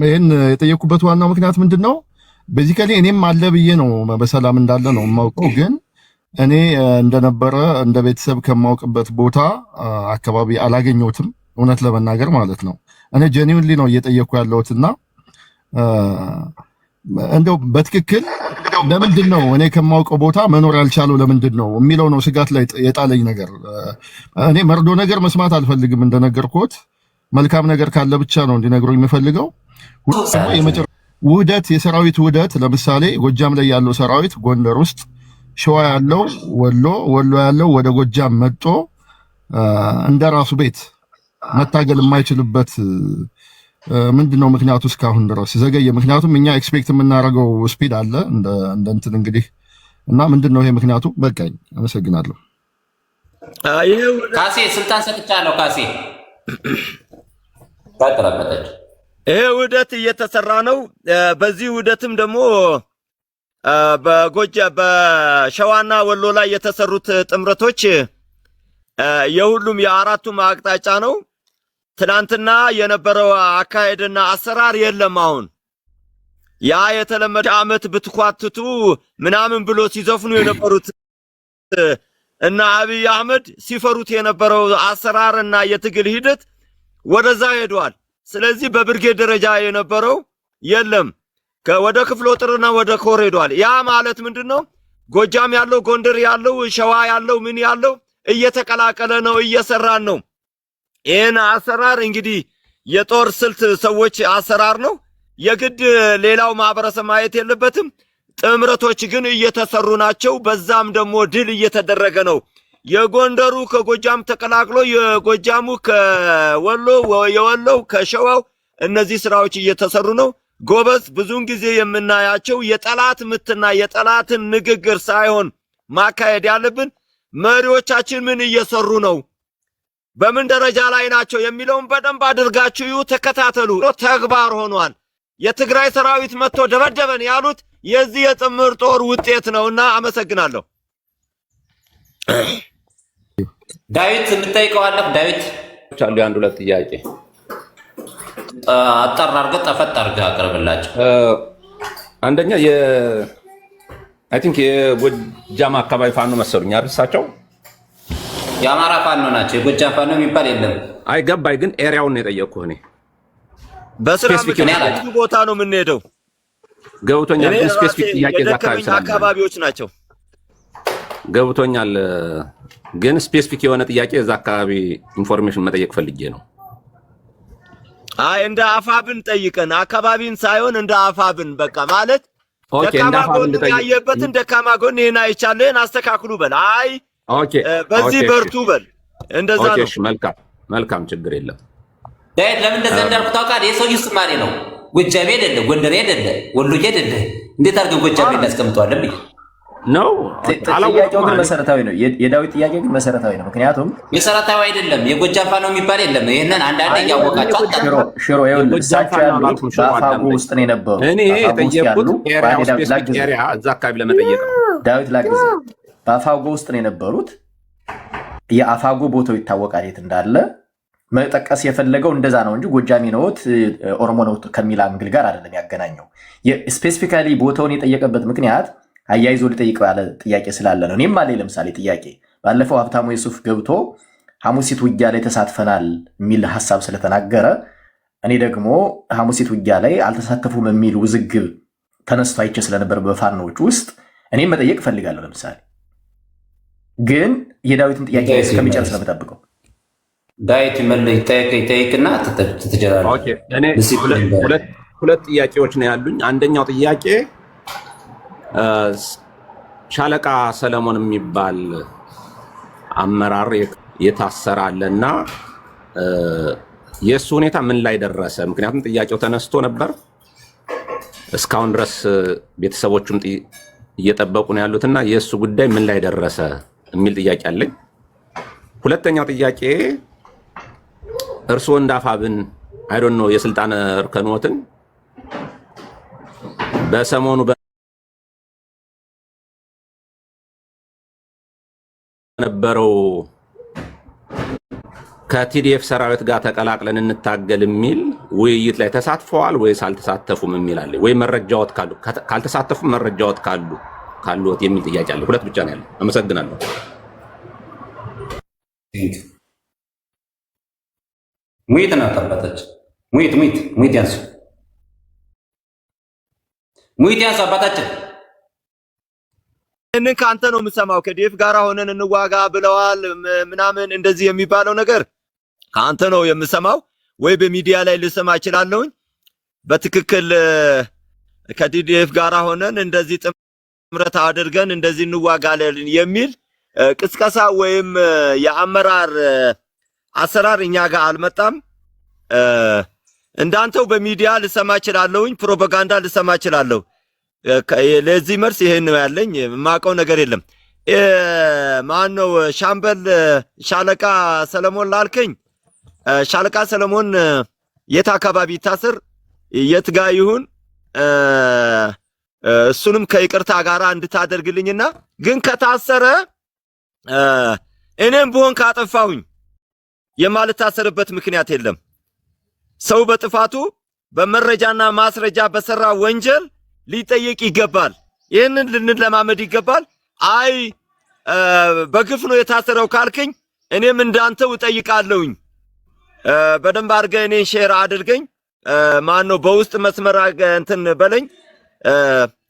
ይሄን የጠየኩበት ዋናው ምክንያት ምንድነው? ቤዚካሊ እኔም አለ ብዬ ነው በሰላም እንዳለ ነው የማውቀው። ግን እኔ እንደነበረ እንደ ቤተሰብ ከማውቅበት ቦታ አካባቢ አላገኘሁትም፣ እውነት ለመናገር ማለት ነው። እኔ ጄኒውንሊ ነው እየጠየኩ ያለሁትና እንደው በትክክል ለምንድን ነው እኔ ከማውቀው ቦታ መኖር ያልቻለው ለምንድን ነው የሚለው ነው ስጋት ላይ የጣለኝ ነገር። እኔ መርዶ ነገር መስማት አልፈልግም፣ እንደነገርኩት መልካም ነገር ካለ ብቻ ነው እንዲነግሩኝ የምፈልገው። ውህደት፣ የሰራዊት ውህደት፣ ለምሳሌ ጎጃም ላይ ያለው ሰራዊት ጎንደር ውስጥ፣ ሸዋ ያለው ወሎ፣ ወሎ ያለው ወደ ጎጃም መጥቶ እንደራሱ ቤት መታገል የማይችልበት ምንድነው ምክንያቱ? እስካሁን ድረስ ዘገየ። ምክንያቱም እኛ ኤክስፔክት የምናደርገው ስፒድ አለ እንደ እንትን እንግዲህ እና ምንድነው ይሄ ምክንያቱ? በቃኝ። አመሰግናለሁ። ካሴ ስልጣን ሰጥቻለሁ። ካሴ ይሄ ውህደት እየተሰራ ነው። በዚህ ውህደትም ደግሞ በሸዋና ወሎ ላይ የተሰሩት ጥምረቶች የሁሉም የአራቱም አቅጣጫ ነው። ትናንትና የነበረው አካሄድና አሰራር የለም። አሁን ያ የተለመደ ዓመት ብትኳትቱ ምናምን ብሎ ሲዘፍኑ የነበሩት እና አብይ አህመድ ሲፈሩት የነበረው አሰራርና የትግል ሂደት ወደዛ ሄዷል። ስለዚህ በብርጌድ ደረጃ የነበረው የለም፣ ወደ ክፍለ ጦርና ወደ ኮር ሄዷል። ያ ማለት ምንድነው? ጎጃም ያለው፣ ጎንደር ያለው፣ ሸዋ ያለው፣ ምን ያለው እየተቀላቀለ ነው፣ እየሰራን ነው። ይህን አሰራር እንግዲህ የጦር ስልት ሰዎች አሰራር ነው፣ የግድ ሌላው ማህበረሰብ ማየት የለበትም። ጥምረቶች ግን እየተሰሩ ናቸው። በዛም ደግሞ ድል እየተደረገ ነው። የጎንደሩ ከጎጃም ተቀላቅሎ የጎጃሙ ከወሎ፣ የወሎው ከሸዋው፣ እነዚህ ስራዎች እየተሰሩ ነው። ጎበዝ፣ ብዙውን ጊዜ የምናያቸው የጠላት ምትና የጠላትን ንግግር ሳይሆን ማካሄድ ያለብን መሪዎቻችን ምን እየሰሩ ነው፣ በምን ደረጃ ላይ ናቸው የሚለውን በደንብ አድርጋችሁ ተከታተሉ። ተግባር ሆኗል። የትግራይ ሰራዊት መጥቶ ደበደበን ያሉት የዚህ የጥምር ጦር ውጤት ነውና አመሰግናለሁ። ዳዊት የምጠይቀዋለህ? ዳዊት አሉ አንድ ሁለት ጥያቄ አጠር አድርገህ ጠፈጥ አድርገህ አቅርብላቸው። አንደኛ አይ ቲንክ የጎጃም አካባቢ ፋኖ መሰሉኝ አርሳቸው የአማራ ፋኖ ናቸው። የጎጃም ፋኖ የሚባል የለም። አይ ገባኝ፣ ግን ኤሪያውን ነው የጠየቅኩህ እኔ። በስራ ምክንያት ቦታ ነው የምንሄደው። ገብቶኛል፣ ግን ስፔሲፊክ ጥያቄ አካባቢዎች ናቸው። ገብቶኛል፣ ግን ስፔሲፊክ የሆነ ጥያቄ እዛ አካባቢ ኢንፎርሜሽን መጠየቅ ፈልጌ ነው። አይ እንደ አፋብን ጠይቀን አካባቢን ሳይሆን እንደ አፋብን በቃ ማለት ደካማ ጎን ያየበትን ደካማ ጎን ይሄን አይቻለሁ ይሄን አስተካክሉ በል። አይ በዚህ በርቱ በል። እንደዛ ነው። እሺ መልካም ችግር የለም። ዳዊት ለምን እንደዛ እንዳልኩ ታውቃለህ? የሰውዬው ስማሬ ነው። ጎጃሜ አይደለ፣ ጎንደሬ አይደለ፣ ወሎዬ አይደለ። እንዴት አድርገን ጎጃሜ እናስቀምጠዋለን ብዬ ነው። ጥያቄው ግን መሰረታዊ ነው። የዳዊት ጥያቄ ግን መሰረታዊ ነው። ምክንያቱም መሰረታዊ አይደለም። የጎጃም ፋኖ የሚባል የለም። ይሄንን አንዳንዴ እያወቃችሁ ሽሮ እሳቸው ያሉት በአፋጉ ውስጥ ነው የነበሩ። እኔ የጠየቁት ኤሪያ እዛ አካባቢ ለመጠየቅ ነው። ዳዊት ላግዝ። በአፋጉ ውስጥ ነው የነበሩት። የአፋጉ ቦታው ይታወቃል የት እንዳለ። መጠቀስ የፈለገው እንደዛ ነው እንጂ ጎጃሚ ነዎት ኦሮሞ ነዎት ከሚል አንግል ጋር አይደለም ያገናኘው። ስፔሲፊካሊ ቦታውን የጠየቀበት ምክንያት አያይዞ ሊጠይቀው ያለ ጥያቄ ስላለ ነው። እኔም አለኝ ለምሳሌ ጥያቄ ባለፈው ሀብታሙ የሱፍ ገብቶ ሐሙሲት ውጊያ ላይ ተሳትፈናል የሚል ሐሳብ ስለተናገረ እኔ ደግሞ ሐሙሲት ውጊያ ላይ አልተሳተፉም የሚል ውዝግብ ተነስቶ አይቼ ስለነበር በፋኖች ውስጥ እኔም መጠየቅ እፈልጋለሁ። ለምሳሌ ግን የዳዊትን ጥያቄ እስከሚጨርስ ስለምጠብቀው ዳዊት ይጠይቅና ትጀራለህ። ኦኬ እኔ ሁለት ጥያቄዎች ነው ያሉኝ። አንደኛው ጥያቄ ሻለቃ ሰለሞን የሚባል አመራር የታሰራለና የእሱ ሁኔታ ምን ላይ ደረሰ? ምክንያቱም ጥያቄው ተነስቶ ነበር። እስካሁን ድረስ ቤተሰቦቹም እየጠበቁ ነው ያሉትና የእሱ ጉዳይ ምን ላይ ደረሰ የሚል ጥያቄ አለኝ። ሁለተኛው ጥያቄ እርስዎ እንዳፋብን አይ ዶንት ኖ የስልጣን እርከኖትን በሰሞኑ ነበረው ከቲዲኤፍ ሰራዊት ጋር ተቀላቅለን እንታገል የሚል ውይይት ላይ ተሳትፈዋል ወይስ አልተሳተፉም የሚል አለ ወይ? መረጃዎት ካሉ ካልተሳተፉ መረጃዎት ካሉት የሚል ጥያቄ አለ። ሁለት ብቻ ነው ያለው። አመሰግናለሁ። ሙይት ነው ተባታች ሙይት ያንሱ አባታችን እንን ካንተ ነው የምሰማው። ከዲኤፍ ጋር ሆነን እንዋጋ ብለዋል ምናምን እንደዚህ የሚባለው ነገር ካንተ ነው የምሰማው፣ ወይ በሚዲያ ላይ ልሰማ እችላለሁኝ። በትክክል ከዲኤፍ ጋር ሆነን እንደዚህ ጥምረት አድርገን እንደዚህ እንዋጋለን የሚል ቅስቀሳ ወይም የአመራር አሰራር እኛ ጋር አልመጣም። እንዳንተው በሚዲያ ልሰማ እችላለሁኝ፣ ፕሮፓጋንዳ ልሰማ እችላለሁ። ለዚህ መልስ ይሄን ነው ያለኝ። የማውቀው ነገር የለም። ማነው ሻምበል ሻለቃ ሰለሞን ላልከኝ፣ ሻለቃ ሰለሞን የት አካባቢ ይታስር የት ጋ ይሁን እሱንም ከይቅርታ ጋር እንድታደርግልኝና ግን ከታሰረ እኔም ብሆን ካጠፋሁኝ የማልታሰርበት ምክንያት የለም። ሰው በጥፋቱ በመረጃና ማስረጃ በሰራ ወንጀል ሊጠየቅ ይገባል። ይህንን ልንለማመድ ይገባል። አይ በግፍ ነው የታሰረው ካልከኝ እኔም እንዳንተው እጠይቃለሁኝ። በደንብ አድርገህ እኔን ሼር አድርገኝ። ማን ነው በውስጥ መስመር እንትን በለኝ።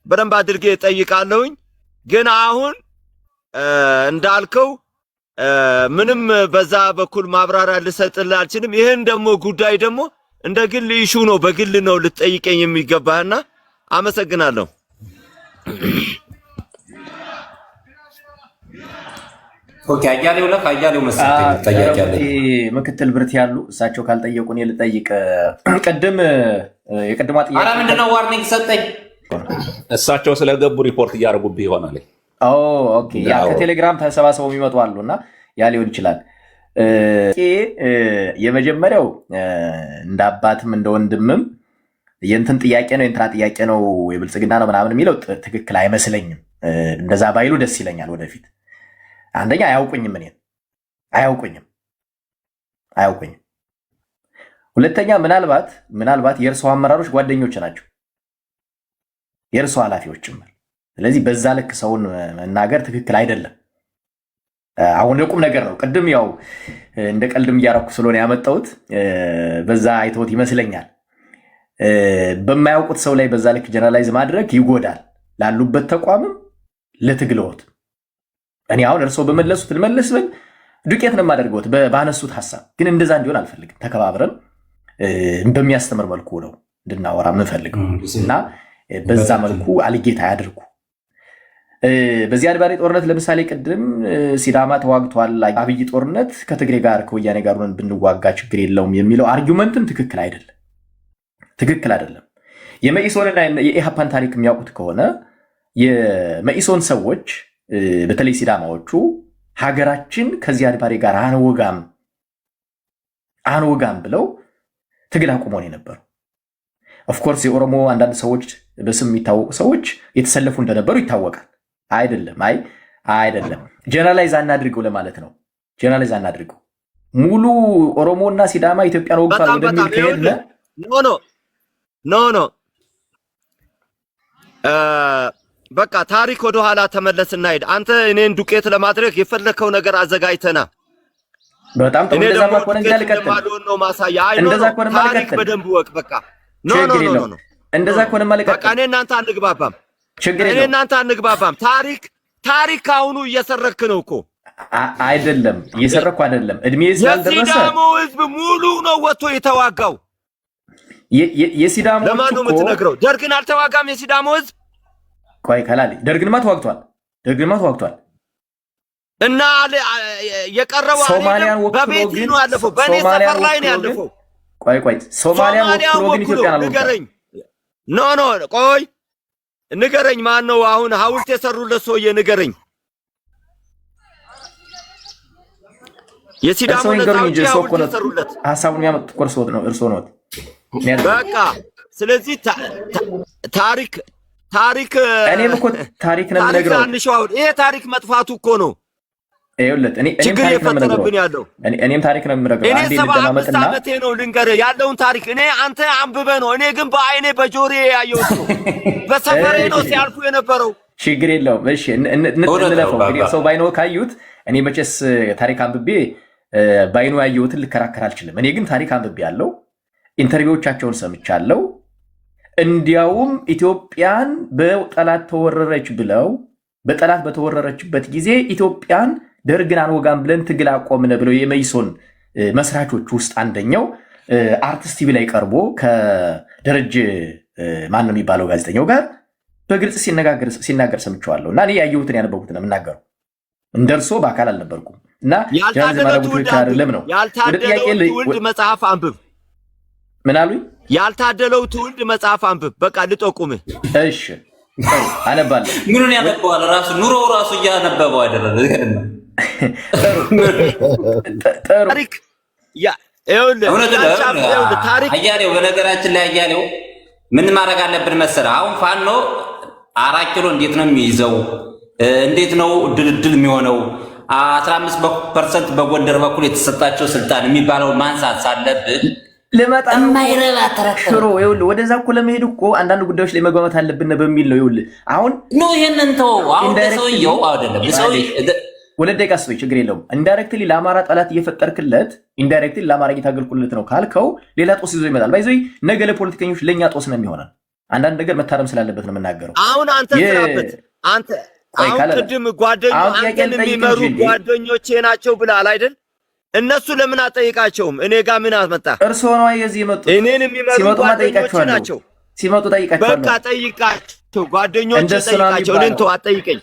በደንብ አድርጌ እጠይቃለሁኝ። ግን አሁን እንዳልከው ምንም በዛ በኩል ማብራሪያ ልሰጥልህ አልችልም። ይህን ደግሞ ጉዳይ ደግሞ እንደ ግል ኢሹ ነው፣ በግል ነው ልትጠይቀኝ የሚገባህና አመሰግናለሁ። ኦኬ አያሌው ለካ አያሌው መሰለኝ ጠያቂ ያለ ምክትል ብርት ያሉ እሳቸው ካልጠየቁ እኔ ልጠይቅ። ቅድም የቅድማ ጥያቄ አረ ምንድነው ዋርኒንግ ሰጠኝ። እሳቸው ስለገቡ ሪፖርት እያደረጉብህ ይሆናል። ኦኬ ያ ከቴሌግራም ተሰባስበው የሚመጡ አሉና ያ ሊሆን ይችላል። የመጀመሪያው እንደ አባትም እንደ ወንድምም የእንትን ጥያቄ ነው የእንትና ጥያቄ ነው የብልጽግና ነው ምናምን የሚለው ትክክል አይመስለኝም። እንደዛ ባይሉ ደስ ይለኛል ወደፊት። አንደኛ አያውቁኝም፣ እኔን አያውቁኝም። ሁለተኛ ምናልባት የእርሰው አመራሮች ጓደኞች ናቸው፣ የእርሰው ኃላፊዎችም። ስለዚህ በዛ ልክ ሰውን መናገር ትክክል አይደለም። አሁን የቁም ነገር ነው። ቅድም ያው እንደ ቀልድም እያረኩ ስለሆነ ያመጣሁት በዛ አይተውት ይመስለኛል። በማያውቁት ሰው ላይ በዛ ልክ ጀነራላይዝ ማድረግ ይጎዳል፣ ላሉበት ተቋምም ለትግለውት። እኔ አሁን እርሰው በመለሱት ልመለስ ብል ዱቄት ነው የማደርገውት ባነሱት ሐሳብ። ግን እንደዛ እንዲሆን አልፈልግም። ተከባብረን በሚያስተምር መልኩ ነው እንድናወራ የምፈልገው እና በዛ መልኩ አልጌታ ያድርጉ። በዚህ አድባሬ ጦርነት ለምሳሌ ቅድም ሲዳማ ተዋግቷል፣ አብይ ጦርነት ከትግሬ ጋር ከወያኔ ጋር ሆነን ብንዋጋ ችግር የለውም የሚለው አርጊውመንትም ትክክል አይደለም። የመኢሶንና የኢሃፓን ታሪክ የሚያውቁት ከሆነ የመኢሶን ሰዎች በተለይ ሲዳማዎቹ ሀገራችን ከዚህ አድባሬ ጋር አንወጋም ብለው ትግል አቁመው ነው የነበሩ። ኦፍኮርስ የኦሮሞ አንዳንድ ሰዎች በስም የሚታወቁ ሰዎች የተሰለፉ እንደነበሩ ይታወቃል። አይደለም ጀነራላይዝ አናድርገው ለማለት ነው። ጀነራላይዝ አናድርገው። ሙሉ ኦሮሞና ሲዳማ ኢትዮጵያን ወግቷል ወደሚል ከሄድን ኖ በቃ ታሪክ ወደኋላ ተመለስና ሄድ። አንተ እኔን ዱቄት ለማድረግ የፈለከው ነገር አዘጋጅተና በጣም ጥሩ። እንደዛ ከሆነ እንግዲህ ነው ማሳያ። እንደዛ ከሆነ ታሪክ በደንብ ወቅ። በቃ ኖ እንደዛ ከሆነ ማለት በቃ እኔ እናንተ አንግባባም። ታሪክ አሁኑ እየሰረክ ነው እኮ። አይደለም እየሰረኩ አይደለም። እድሜ ስላልደረሰ የሲዳሞ ህዝብ ሙሉ ነው ወጥቶ የተዋጋው። የሲዳሞ ለማን ነው የምትነግረው? ደርግን አልተዋጋም የሲዳሞ ህዝብ? ቆይ ከላሊ ደርግንማ ተዋግቷል እና የቀረው ሶማሊያን ወክሎ ግን ነው ያለፈው። በእኔ ሰፈር ላይ ነው ያለፈው። ቆይ ሶማሊያን ወክሎ ግን ኢትዮጵያን ንገረኝ። ቆይ ንገረኝ። ማን ነው አሁን ሐውልት የሰሩለት ሰውዬ? ንገረኝ። የሲዳሞ ነጻዎች ሐውልት የሰሩለት ሐሳቡን የሚያመጡት እርሶ ነው። በቃ ስለዚህ ታሪክ እኔም እኮ ታሪክ ነው የምነግረው። ይሄ ታሪክ መጥፋቱ እኮ ነው። ችግር የፈጠረብን ያለው እኔም ታሪክ ነው የምነግረው። እኔ 75 ዓመቴ ነው ልንገርህ ያለውን ታሪክ። እኔ አንተ አንብበህ ነው፣ እኔ ግን በአይኔ በጆሮዬ ያየሁት ነው። በሰፈሬ ነው ሲያልፉ የነበረው። ችግር የለውም። እሺ እንለፈው እንግዲህ ሰው ባይኖ ካዩት። እኔ መቼስ ታሪክ አንብቤ ባይኖ ያየሁትን ልከራከር አልችልም። እኔ ግን ታሪክ አንብቤ ያለው ኢንተርቪዎቻቸውን ሰምቻለሁ። እንዲያውም ኢትዮጵያን በጠላት ተወረረች ብለው በጠላት በተወረረችበት ጊዜ ኢትዮጵያን ደርግን አንወጋም ብለን ትግል አቆምን ብለው የመይሶን መስራቾች ውስጥ አንደኛው አርቲስት ቲቪ ላይ ቀርቦ ከደረጀ ማን ነው የሚባለው ጋዜጠኛው ጋር በግልጽ ሲናገር ሰምቼዋለሁ። እና እኔ ያየሁትን ያነበብኩትን ነው የምናገረው። እንደርሶ በአካል አልነበርኩም። እና ያልታደለው ትውልድ መጽሐፍ አንብብ። ምን አሉኝ? ያልታደለው ትውልድ መጽሐፍ አንብብ። በቃ ልጠቁምህ። እሺ አነባለሁ። ምኑን ያነበዋል? ራሱ ኑሮ ራሱ እያነበበው አይደለም። ታሪክ አያሌው፣ በነገራችን ላይ አያሌው ምን ማድረግ አለብን መሰለህ? አሁን ፋኖ 4 ኪሎ እንዴት ነው የሚይዘው? እንዴት ነው ድልድል የሚሆነው? 15% በጎንደር በኩል የተሰጣቸው ስልጣን የሚባለው ማንሳት ሳለብን ለማጣ የማይረባ ተረክሮ ይኸውልህ፣ ወደዛ እኮ ለመሄድ እኮ አንዳንድ ጉዳዮች ላይ መግባባት አለብን በሚል ነው። ይኸውልህ አሁን ነው ይሄንን ተው። አሁን ሰውየው አይደለም ወለደ ቃስቶይ ችግር የለውም። ኢንዳይሬክትሊ ለአማራ ጠላት እየፈጠርክለት ኢንዳይሬክትሊ ለአማራ እየታገልኩለት ነው ካልከው ሌላ ጦስ ይዞ ይመጣል። ባይዘይ ነገ ለፖለቲከኞች ለኛ ጦስ ነው የሚሆነው። አንዳንድ ነገር መታረም ስላለበት ነው የምናገረው። አሁን አንተ ስራበት አንተ አሁን ቅድም አንተን የሚመሩ ጓደኞቼ ናቸው ብለሃል አይደል? እነሱ ለምን አጠይቃቸውም? እኔ ጋር ምን አመጣ? እርስዎ ነው የዚህ የመጡት። እኔን የሚመሩ ጓደኞቼ ናቸው። ሲመጡ ጠይቃቸው። በቃ ጠይቃቸው፣ ጓደኞቼ ጠይቃቸው። እኔን ተው አጠይቀኝ።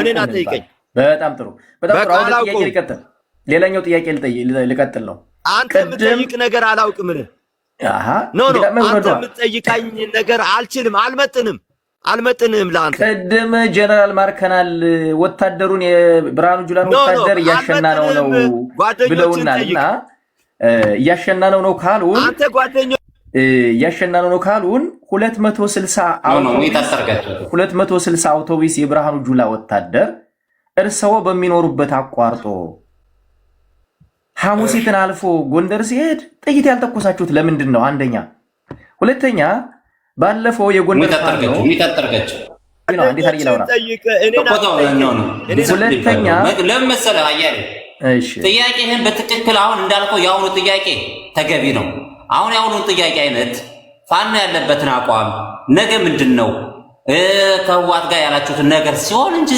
እኔን አጠይቀኝ። በጣም ጥሩ፣ በጣም ጥሩ። አሁን ጥያቄ ልቀጥል። ሌላኛው ጥያቄ ልቀጥል ነው። አንተ የምጠይቅ ነገር አላውቅም። ኖ አንተ የምጠይቃኝ ነገር አልችልም፣ አልመጥንም ለአንተ። ቅድም ጀነራል ማርከናል ወታደሩን የብርሃኑ ጁላን ወታደር እያሸናነው ነው ብለውናልና እያሸናነው ነው ካሉን አንተ ጓደኞ እያሸናነው ነው ካሉን 260 አውቶቡስ የብርሃኑ ጁላ ወታደር እርሰው በሚኖሩበት አቋርጦ ሐሙሲትን አልፎ ጎንደር ሲሄድ ጥይት ያልተኮሳችሁት ለምንድን ነው? አንደኛ። ሁለተኛ ባለፈው የጎንደር ሁለተኛ ለምን መሰለህ አያሌው፣ ጥያቄህን በትክክል አሁን እንዳልከው የአሁኑ ጥያቄ ተገቢ ነው። አሁን የአሁኑ ጥያቄ አይነት ፋኖ ያለበትን አቋም ነገ ምንድን ነው ከህወሓት ጋር ያላችሁትን ነገር ሲሆን እንጂ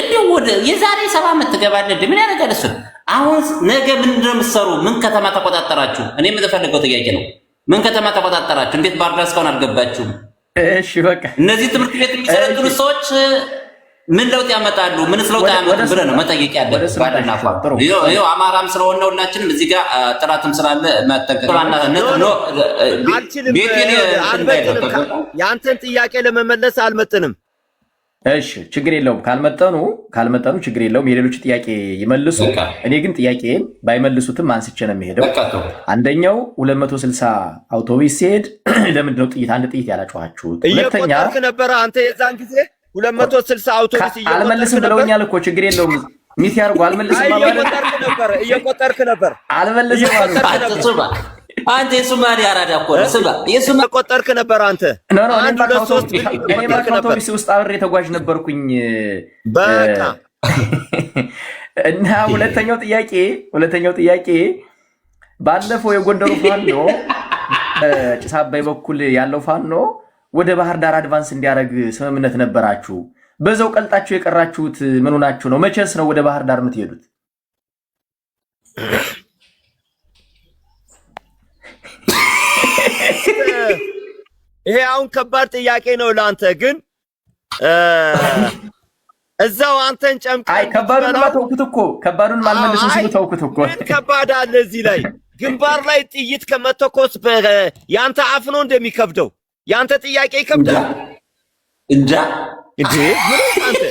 እንዲሁ ወደ የዛሬ 7 ዓመት ትገባለህ። ምን ያደርጋል እሱ? አሁን ነገ ምንድን ነው የምትሰሩ? ምን ከተማ ተቆጣጠራችሁ? እኔ የምፈልገው ጥያቄ ነው። ምን ከተማ ተቆጣጠራችሁ? እንዴት ባህር ዳር እስካሁን አልገባችሁም? እሺ በቃ እነዚህ ትምህርት ቤት የሚሰለጥኑ ሰዎች ምን ለውጥ ያመጣሉ? ምንስ ለውጥ ያመጣሉ ብለህ ነው መጠየቅ ያለብህ። ባለና ይኸው አማራም ስለሆነ ሁላችንም እዚህ ጋር ጥራትም ስላለ የአንተን ጥያቄ ለመመለስ አልመጥንም። እሺ ችግር የለውም። ካልመጠኑ ችግር የለውም። የሌሎች ጥያቄ ይመልሱ። እኔ ግን ጥያቄን ባይመልሱትም አንስቼ ነው የሚሄደው። አንደኛው 260 አውቶቡስ ሲሄድ ለምንድን ነው አንድ ጥይት ያላችኋችሁት? ሁለተኛ ነበረ አንተ የዛን ጊዜ 260 አውቶቡስ አልመልስም ብለውኛል እኮ ችግር የለውም። ሚት ያርጉ አልመልስም እየቆጠርክ ነበር። አልመልስም አንተ የሱማሌ አራዳ እኮ ነው። ስማ የሱማሌ ቆጠርክ ነበር አንተ። አንድ 2 3 አውቶቡስ ውስጥ አብሬ ተጓዥ ነበርኩኝ። በቃ እና ሁለተኛው ጥያቄ ባለፈው የጎንደሩ ፋኖ ጭስ አባይ በኩል ያለው ፋኖ ወደ ባህር ዳር አድቫንስ እንዲያደርግ ስምምነት ነበራችሁ። በዛው ቀልጣችሁ የቀራችሁት ምኑ ናችሁ ነው? መቼስ ነው ወደ ባህር ዳር የምትሄዱት? ይሄ አሁን ከባድ ጥያቄ ነው ለአንተ። ግን እዛው አንተን ጨምቀህ አይ ከባዱን ተውኩት እኮ ከባዱን ማልመልስም ሲሉ ተውኩት እኮ። ከባድ አለ እዚህ ላይ ግንባር ላይ ጥይት ከመተኮስ ያንተ አፍ ነው እንደሚከብደው። ያንተ ጥያቄ ይከብዳል እንጃ እንዴ? ምን አንተ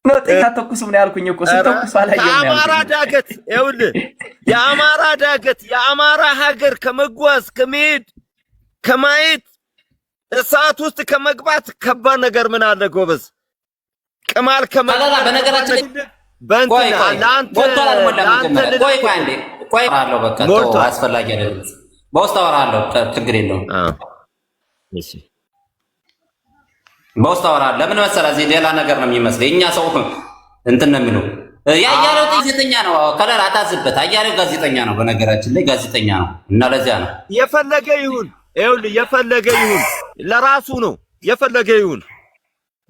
ነው ጥይት አተኩስም ነው ያልኩኝ እኮ። ስተኩስ አላየም ነው የአማራ ዳገት ይኸውልህ፣ የአማራ ዳገት የአማራ ሀገር ከመጓዝ ከመሄድ ከማየት እሳት ውስጥ ከመግባት ከባድ ነገር ምን አለ ጎበዝ? ቅማል ከለላ በነገራችን ላይ በእንትን ለአንተ ቆይ አለው በቃ አስፈላጊ አይደለም። በውስጥ አወራለሁ፣ ችግር የለውም። እሺ በውስጥ አወራለሁ። ለምን መሰለህ እዚህ ሌላ ነገር ነው የሚመስለኝ። እኛ ሰው እንትን ነው የሚለው ያያለው ጋዜጠኛ ነው። ከለላ አታዝበት። አያሌው ጋዜጠኛ ነው፣ በነገራችን ላይ ጋዜጠኛ ነው። እና ለዚያ ነው የፈለገ ይሁን፣ ይኸውልህ የፈለገ ይሁን፣ ለራሱ ነው የፈለገ ይሁን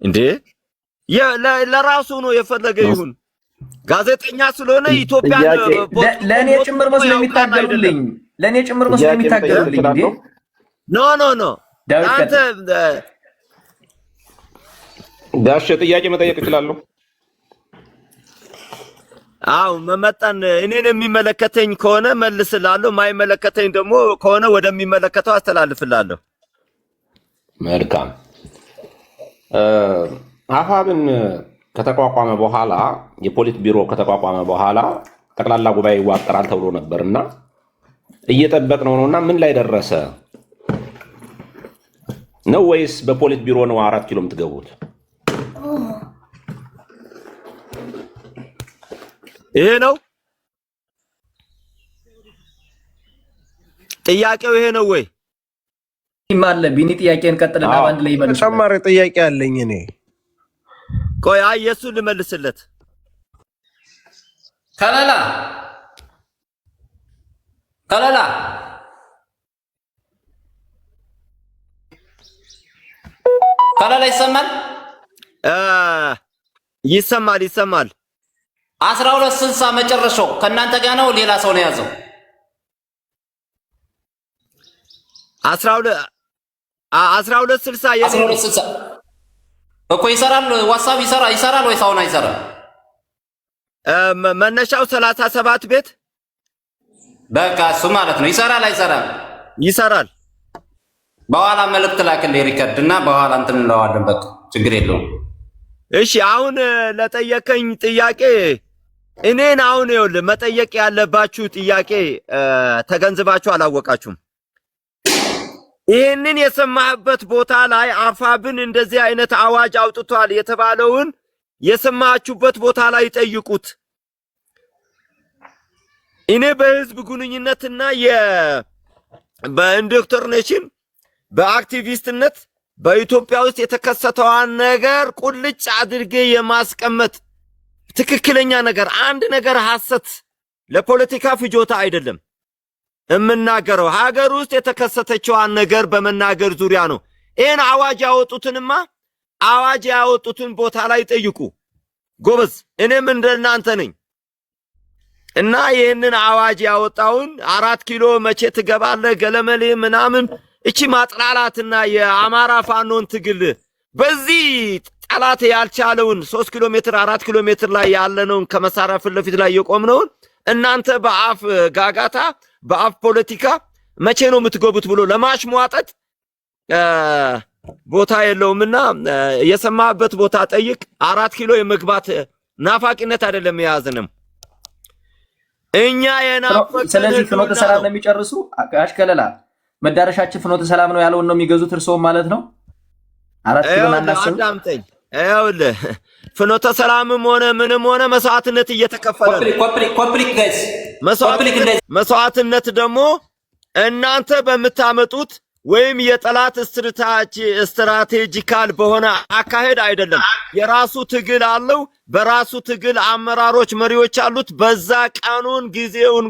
እንዴ ለራሱ ነው የፈለገ ይሁን። ጋዜጠኛ ስለሆነ ኢትዮጵያ ለኔ ጭምር መስሎ የሚታገሉልኝ ለኔ ጭምር መስሎ የሚታገሉልኝ እንዴ ኖ አንተ ዳሽ ጥያቄ መጠየቅ እችላለሁ? አው መመጣን እኔን የሚመለከተኝ ከሆነ መልስላለሁ፣ ማይመለከተኝ ደግሞ ከሆነ ወደሚመለከተው አስተላልፍላለሁ። መልካም። አፋብን ከተቋቋመ በኋላ የፖሊት ቢሮ ከተቋቋመ በኋላ ጠቅላላ ጉባኤ ይዋቀራል ተብሎ ነበርና እየጠበቅነው ነውና ምን ላይ ደረሰ ነው? ወይስ በፖሊት ቢሮ ነው 4 ኪሎ የምትገቡት? ይሄ ነው ጥያቄው። ይሄ ነው ወይ ማለ ቢኒ ጥያቄን ቀጥልና ባንድ ላይ ይመልስ። ተጨማሪ ጥያቄ አለኝ እኔ። ቆይ ኢየሱስ ልመልስለት። ከለላ ይሰማል? ይሰማል። 1260 መጨረሻው ከእናንተ ጋር ነው? ሌላ ሰው ነው ያዘው? 1260 እኮ ይሰራል። ዋትስአፕ ይሰራል ወይስ አሁን አይሰራም? መነሻው 37 ቤት በቃ እሱ ማለት ነው። ይሰራል አይሰራም? ይሰራል። በኋላ መልእክት ላክልኝ ሪከርድ እና በኋላ እንትን እንለዋለን። በቃ ችግር የለውም። እሺ አሁን ለጠየቀኝ ጥያቄ እኔን አሁን ይኸውልህ መጠየቅ ያለባችሁ ጥያቄ ተገንዝባችሁ አላወቃችሁም። ይህንን የሰማህበት ቦታ ላይ አፋብን እንደዚህ አይነት አዋጅ አውጥቷል የተባለውን የሰማችሁበት ቦታ ላይ ጠይቁት። እኔ በህዝብ ግንኙነትና በኢንዶክትሪኔሽን በአክቲቪስትነት በኢትዮጵያ ውስጥ የተከሰተዋን ነገር ቁልጭ አድርጌ የማስቀመጥ ትክክለኛ ነገር አንድ ነገር ሐሰት ለፖለቲካ ፍጆታ አይደለም እምናገረው ሀገር ውስጥ የተከሰተችዋን ነገር በመናገር ዙሪያ ነው። ይሄን አዋጅ ያወጡትንማ አዋጅ ያወጡትን ቦታ ላይ ጠይቁ ጎበዝ። እኔም እንደናንተ ነኝ እና ይሄንን አዋጅ ያወጣውን 4 ኪሎ መቼ ትገባለህ ገለመሌ ምናምን እቺ ማጥላላትና የአማራ ፋኖን ትግል በዚህ ጠላት ያልቻለውን 3 ኪሎ ሜትር 4 ኪሎ ሜትር ላይ ያለነውን ከመሳሪያ ፊት ለፊት ላይ የቆምነውን እናንተ በአፍ ጋጋታ በአፍ ፖለቲካ መቼ ነው የምትገቡት ብሎ ለማሽሟጠጥ ቦታ የለውምና የሰማበት ቦታ ጠይቅ። 4 ኪሎ የመግባት ናፋቂነት አይደለም የያዝንም እኛ የናፈቀን። ስለዚህ ፍኖተ ሰላም ነው የሚጨርሱ አሽከለላ መዳረሻችን ፍኖተ ሰላም ነው ያለውን ነው የሚገዙት እርስዎም ማለት ነው። 4 ኪሎ እናናስብ አዳምጠኝ። ይኸውልህ ፍኖተ ሰላምም ሆነ ምንም ሆነ መስዋዕትነት እየተከፈለ መስዋዕትነት ደግሞ እናንተ በምታመጡት ወይም የጠላት ስትራቴጂካል በሆነ አካሄድ አይደለም። የራሱ ትግል አለው። በራሱ ትግል አመራሮች መሪዎች አሉት። በዛ ቀኑን ጊዜውን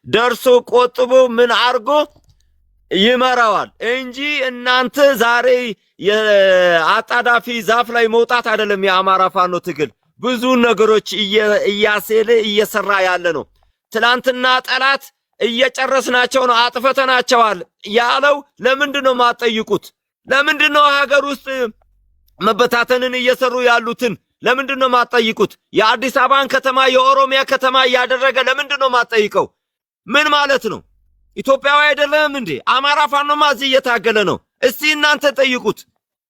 ደርሶ ቆጥቦ ምን አርጎ ይመራዋል እንጂ እናንተ ዛሬ የአጣዳፊ ዛፍ ላይ መውጣት አይደለም። የአማራ ፋኖ ትግል ብዙ ነገሮች እያሴለ እየሰራ ያለ ነው። ትላንትና ጠላት እየጨረስናቸው ነው አጥፈተናቸዋል ያለው ለምንድነው ማጠይቁት? ለምንድነው ሀገር ውስጥ መበታተንን እየሰሩ ያሉትን ለምንድነው ማጠይቁት? የአዲስ አበባን ከተማ የኦሮሚያ ከተማ እያደረገ ለምንድነው ማጠይቀው? ምን ማለት ነው? ኢትዮጵያዊ አይደለም እንዴ? አማራ ፋኖማ እዚህ እየታገለ ነው። እስቲ እናንተ ጠይቁት።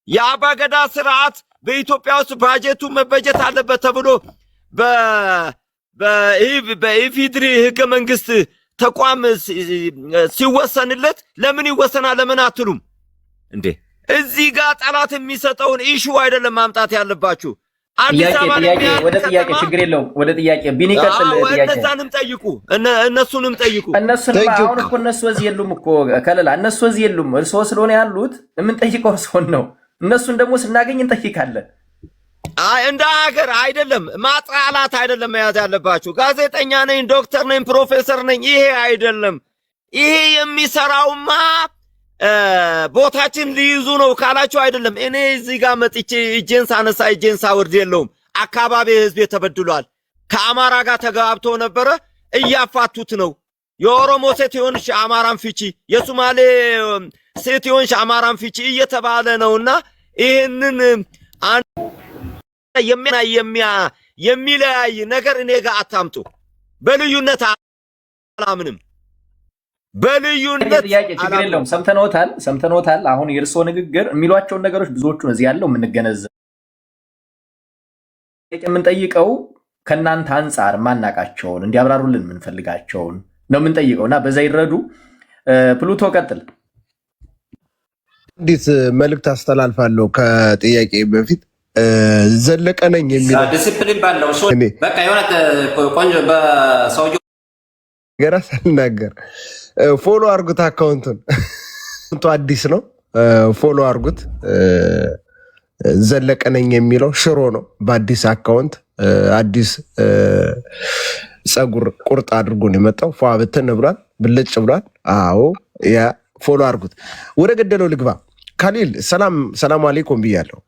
የአባገዳ ስርዓት በኢትዮጵያ ውስጥ ባጀቱ መበጀት አለበት ተብሎ በኢፌዴሪ ህገ መንግስት ተቋም ሲወሰንለት ለምን ይወሰናል? ለምን አትሉም እንዴ? እዚህ ጋር ጠላት የሚሰጠውን ኢሹ አይደለም ማምጣት ያለባችሁ። አዲስ አበባ ወደ ጥያቄ ችግር የለውም። ወደ ጥያቄ ቢኒ ቀጥል። ጥያቄ እነዛንም ጠይቁ፣ እነሱንም ጠይቁ። አሁን እኮ እነሱ እዚህ የሉም እኮ ከለላ፣ እነሱ እዚህ የሉም። እርስዎ ስለሆነ ያሉት የምንጠይቀው እርስዎን ነው። እነሱን ደግሞ ስናገኝ እንጠይቃለን። እንደ ሀገር አይደለም ማጥላላት አይደለም መያዝ ያለባችሁ። ጋዜጠኛ ነኝ፣ ዶክተር ነኝ፣ ፕሮፌሰር ነኝ፣ ይሄ አይደለም። ይሄ የሚሰራውማ ቦታችን ሊይዙ ነው ካላችሁ አይደለም። እኔ እዚህ ጋር መጥቼ እጄን ሳነሳ እጄን ሳወርድ የለውም። አካባቢ ህዝብ ተበድሏል። ከአማራ ጋር ተጋብቶ ነበረ፣ እያፋቱት ነው። የኦሮሞ ሴት ይሆንሽ አማራን ፍቺ፣ የሶማሌ ሴት ይሆንሽ አማራን ፍቺ እየተባለ ነውና ይህንን የሚለያይ ነገር እኔ ጋር አታምጡ። በልዩነት አላምንም። በልዩነት ችግር የለውም። ሰምተኖታል። አሁን የእርስዎ ንግግር የሚሏቸውን ነገሮች ብዙዎቹን እዚህ ያለው የምንገነዘብ የምንጠይቀው ከእናንተ አንጻር ማናቃቸውን እንዲያብራሩልን የምንፈልጋቸውን ነው የምንጠይቀው እና በዛ ይረዱ። ፕሉቶ ቀጥል። እንዴት መልእክት አስተላልፋለሁ ከጥያቄ በፊት ዘለቀ ነኝ የሚለው ዲሲፕሊን ባለው በቃ የሆነ ቆንጆ በሰውዬው ገራ ሳልናገር ፎሎ አርጉት። አካውንቱን አዲስ ነው፣ ፎሎ አርጉት። ዘለቀ ነኝ የሚለው ሽሮ ነው። በአዲስ አካውንት አዲስ ጸጉር ቁርጥ አድርጎ ነው የመጣው። ፏ ብትን ብሏል፣ ብልጭ ብሏል። አዎ ያ ፎሎ አርጉት። ወደ ገደለው ልግባ። ካሊል ሰላም አለይኩም ብያለሁ።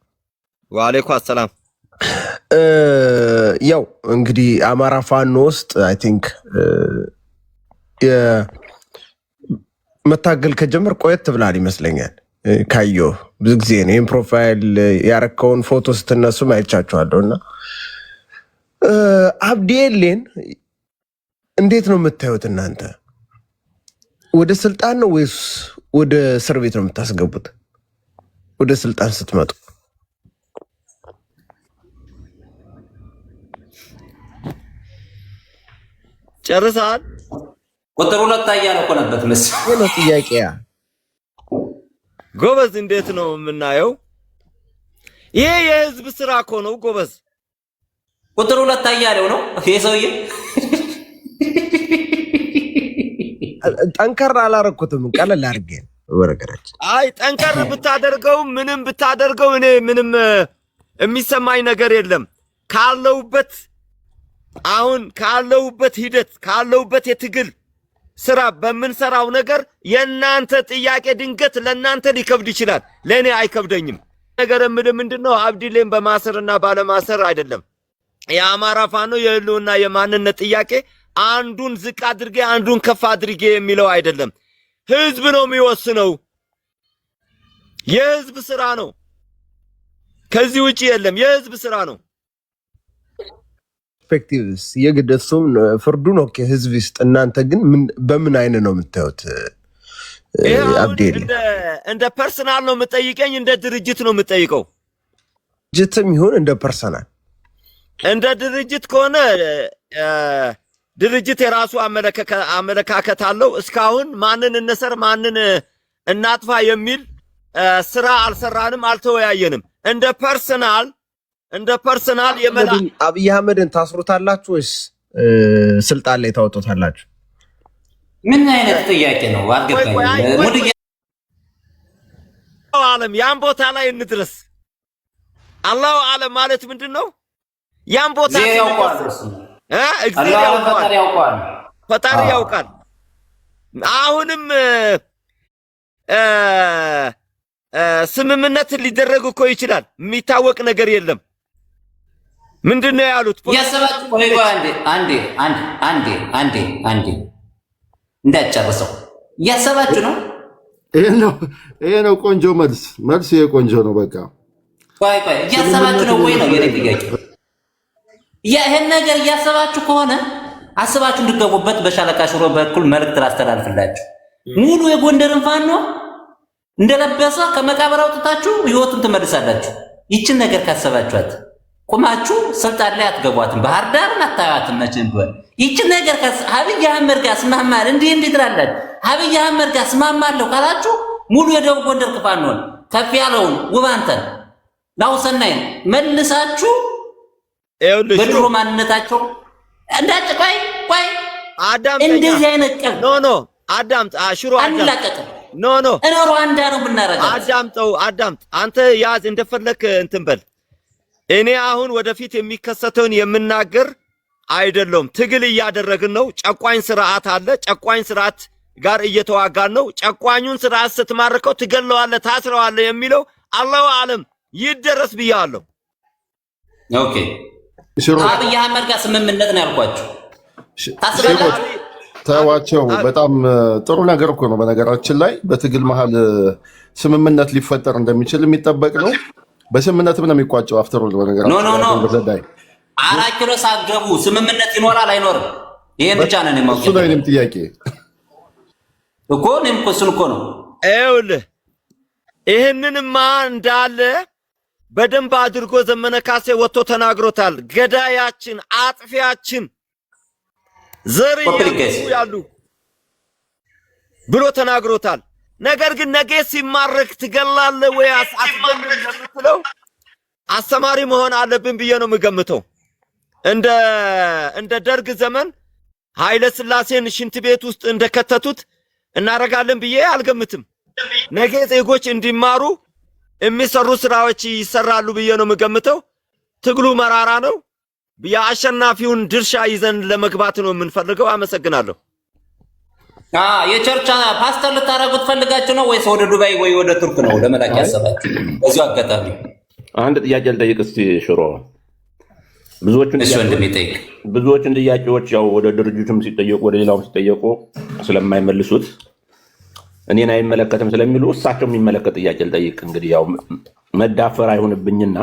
ወአለይኩም ሰላም። ያው እንግዲህ አማራ ፋኖ ውስጥ አይ ቲንክ መታገል ከጀመር ቆየት ብላል ይመስለኛል። ካየሁ ብዙ ጊዜ ነው ይህን ፕሮፋይል ያረከውን ፎቶ ስትነሱም አይቻችኋለሁ። እና አብዲኤሌን እንዴት ነው የምታዩት እናንተ? ወደ ስልጣን ነው ወይስ ወደ እስር ቤት ነው የምታስገቡት? ወደ ስልጣን ስትመጡ ጨርሰሃል? ቁጥር 2 አያለ እኮ ነበር መሰለኝ ነው ጥያቄ። ጎበዝ፣ እንዴት ነው የምናየው? ይሄ የህዝብ ስራ እኮ ነው ጎበዝ። ቁጥር 2 አያሌው ነው ይሄ ሰውዬ። ጠንከር አላረኩትም፣ ቀለል አድርጌ ወረቀራችን። አይ ጠንከር ብታደርገው ምንም ብታደርገው እኔ ምንም የሚሰማኝ ነገር የለም። ካለውበት ሂደት ካለውበት የትግል ስራ በምንሰራው ነገር የእናንተ ጥያቄ ድንገት ለእናንተ ሊከብድ ይችላል፣ ለእኔ አይከብደኝም። ነገር ምንድነው አብዲሌን በማሰርና ባለማሰር አይደለም። የአማራ ፋኖ የህልውና የማንነት ጥያቄ አንዱን ዝቅ አድርጌ አንዱን ከፍ አድርጌ የሚለው አይደለም። ህዝብ ነው የሚወስነው። የህዝብ ስራ ነው። ከዚህ ውጪ የለም። የህዝብ ስራ ነው። ፐርስፔክቲቭስ የግድ እሱም ፍርዱን ኦኬ ህዝብ ይስጥ። እናንተ ግን በምን አይነት ነው የምታዩት? አብዲኤሌ እንደ ፐርሰናል ነው የምጠይቀኝ? እንደ ድርጅት ነው የምጠይቀው? ድርጅትም ይሁን እንደ ፐርሰናል። እንደ ድርጅት ከሆነ ድርጅት የራሱ አመለካከት አለው። እስካሁን ማንን እነሰር ማንን እናጥፋ የሚል ስራ አልሰራንም፣ አልተወያየንም። እንደ ፐርሰናል አብይ አህመድን ታስሩታላችሁ ወይስ ስልጣን ላይ ታወጡታላችሁ? ምን አይነት ጥያቄ ነው? ዓለም ያን ቦታ ላይ እንድረስ። አላሁ ዓለም ማለት ምንድን ነው? ያን ቦታ ፈጣሪ ያውቃል። አሁንም ስምምነት ሊደረግ እኮ ይችላል። የሚታወቅ ነገር የለም። ምንድነው ያሉት? ያሰባችሁ ቆይ አንዴ እንዳጨርሰው ያሰባችሁ ነው። ይሄ ነው ቆንጆ መልስ። ይሄ ቆንጆ ነው። በቃ ቆይ ያሰባችሁ ነው ወይ ነው የኔ ጥያቄ። ይሄን ነገር እያሰባችሁ ከሆነ አስባችሁ እንድትገቡበት በሻለቃ ሽሮ በኩል መልእክት ላስተላልፍላችሁ። ሙሉ የጎንደርን ፋኖ እንደለበሰ ከመቃብር አውጥታችሁ ህይወቱን ትመልሳላችሁ። ይችን ነገር ካሰባችኋት ቁማችሁ ስልጣን ላይ አትገቧትም። ባህር ዳርን አታዩአትም መቼም ቢሆን። ይችን ነገር አብይ አህመድ ጋር እስማማለሁ እንዲህ ትላላችሁ። አብይ አህመድ ጋር እስማማለሁ ካላችሁ ሙሉ የደቡብ ጎንደር ፋኖን ከፍ ያለውን ውባንተን ናውሰናይን መልሳችሁ በድሮ ማንነታቸው እንዳጭቆይ ቆይ አዳምጠኛ እንደዚህ አይነት ቀን ኖ አዳምጥ ሽሮ አንላቀቅም። ኖ እኔ ሩዋንዳ ነው የምናረጋው። አዳምጥ አንተ ያዝ እንደፈለክ እንትን በል። እኔ አሁን ወደፊት የሚከሰተውን የምናገር አይደለም። ትግል እያደረግን ነው። ጨቋኝ ስርዓት አለ። ጨቋኝ ስርዓት ጋር እየተዋጋን ነው። ጨቋኙን ስርዓት ስትማርከው ትገለዋለህ፣ ታስረዋለህ የሚለው አላሁ አለም ይደረስ ብያለሁ። ኦኬ አብይ አህመድ ጋር ስምምነት ነው ያልኳችሁ። ታስባላችሁ? ተዋቸው። በጣም ጥሩ ነገር እኮ ነው። በነገራችን ላይ በትግል መሃል ስምምነት ሊፈጠር እንደሚችል የሚጠበቅ ነው። በስምምነትም ነው የሚቋጨው። አፍተር ኦል በነገራችን ላይ 4 ኪሎ ሳገቡ ስምምነት ይኖራል አይኖርም? ይሄን ብቻ ነው የማውቀው። እሱ ላይ እኔም ጥያቄ እኮ እኔም እኮ እሱን እኮ ነው ይኸውልህ። ይህንንማ እንዳለ በደንብ አድርጎ ዘመነ ካሴ ወጥቶ ተናግሮታል። ገዳያችን፣ አጥፊያችን ዘር ያሉ ብሎ ተናግሮታል። ነገር ግን ነገ ሲማረክ ትገላለህ ወይ አትገምትለው? አስተማሪ መሆን አለብን ብዬ ነው የምገምተው። እንደ ደርግ ዘመን ኃይለ ሥላሴን ሽንት ቤት ውስጥ እንደከተቱት እናረጋለን ብዬ አልገምትም። ነገ ዜጎች እንዲማሩ የሚሰሩ ስራዎች ይሰራሉ ብዬ ነው የምገምተው። ትግሉ መራራ ነው። የአሸናፊውን ድርሻ ይዘን ለመግባት ነው የምንፈልገው። አመሰግናለሁ። የቸርች ፓስተር ልታረጉት ፈልጋችሁ ነው ወይስ ወደ ዱባይ ወይ ወደ ቱርክ ነው ለመላክ ያሰባችሁ? በዚሁ አጋጣሚ አንድ ጥያቄ ልጠይቅ እስቲ ሽሮ። ብዙዎችን ጥያቄዎች ያው ወደ ድርጅቱም ሲጠየቁ ወደ ሌላውም ሲጠየቁ ስለማይመልሱት እኔን አይመለከትም ስለሚሉ እሳቸው የሚመለከት ጥያቄ ልጠይቅ። እንግዲህ ያው መዳፈር አይሆንብኝና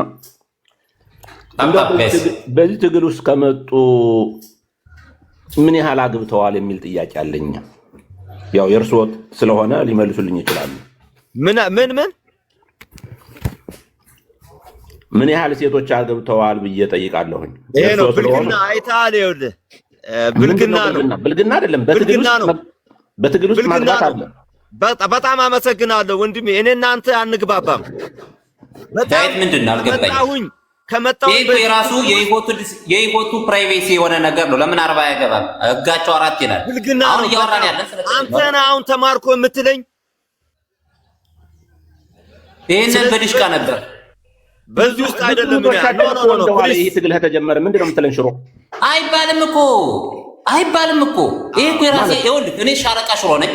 በዚህ ትግል ውስጥ ከመጡ ምን ያህል አግብተዋል የሚል ጥያቄ አለኝ። ያው የእርስዎ ስለሆነ ሊመልሱልኝ ይችላሉ። ምን ያህል ሴቶች አግብተዋል ብዬ ጠይቃለሁኝ። ይሄ ነው ብልግና። አይታል ይኸውልህ፣ ብልግና ነው። ብልግና አይደለም፣ በትግል ውስጥ ማግባት አለ። በጣም አመሰግናለሁ ወንድሜ። እኔ እናንተ አንግባባም። ዳዊት ምንድን ነው አልገባኝም። ከመጣሁ የራሱ የህይወቱ ፕራይቬሲ የሆነ ነገር ነው። ለምን 40 ያገባል? ህጋቸው 4 ይላል። ብልግና አሁን እያወራን ያለን አንተና አሁን ተማርኮ የምትለኝ ይሄንን በዲሽቃ ነበር። በዚህ ውስጥ አይደለም። ይሄ ትግል ከተጀመረ ምንድነው የምትለኝ? ሽሮ አይባልም እኮ ይሄ እኮ የራሴ ይኸውልህ፣ እኔ ሻለቃ ሽሮ ነኝ።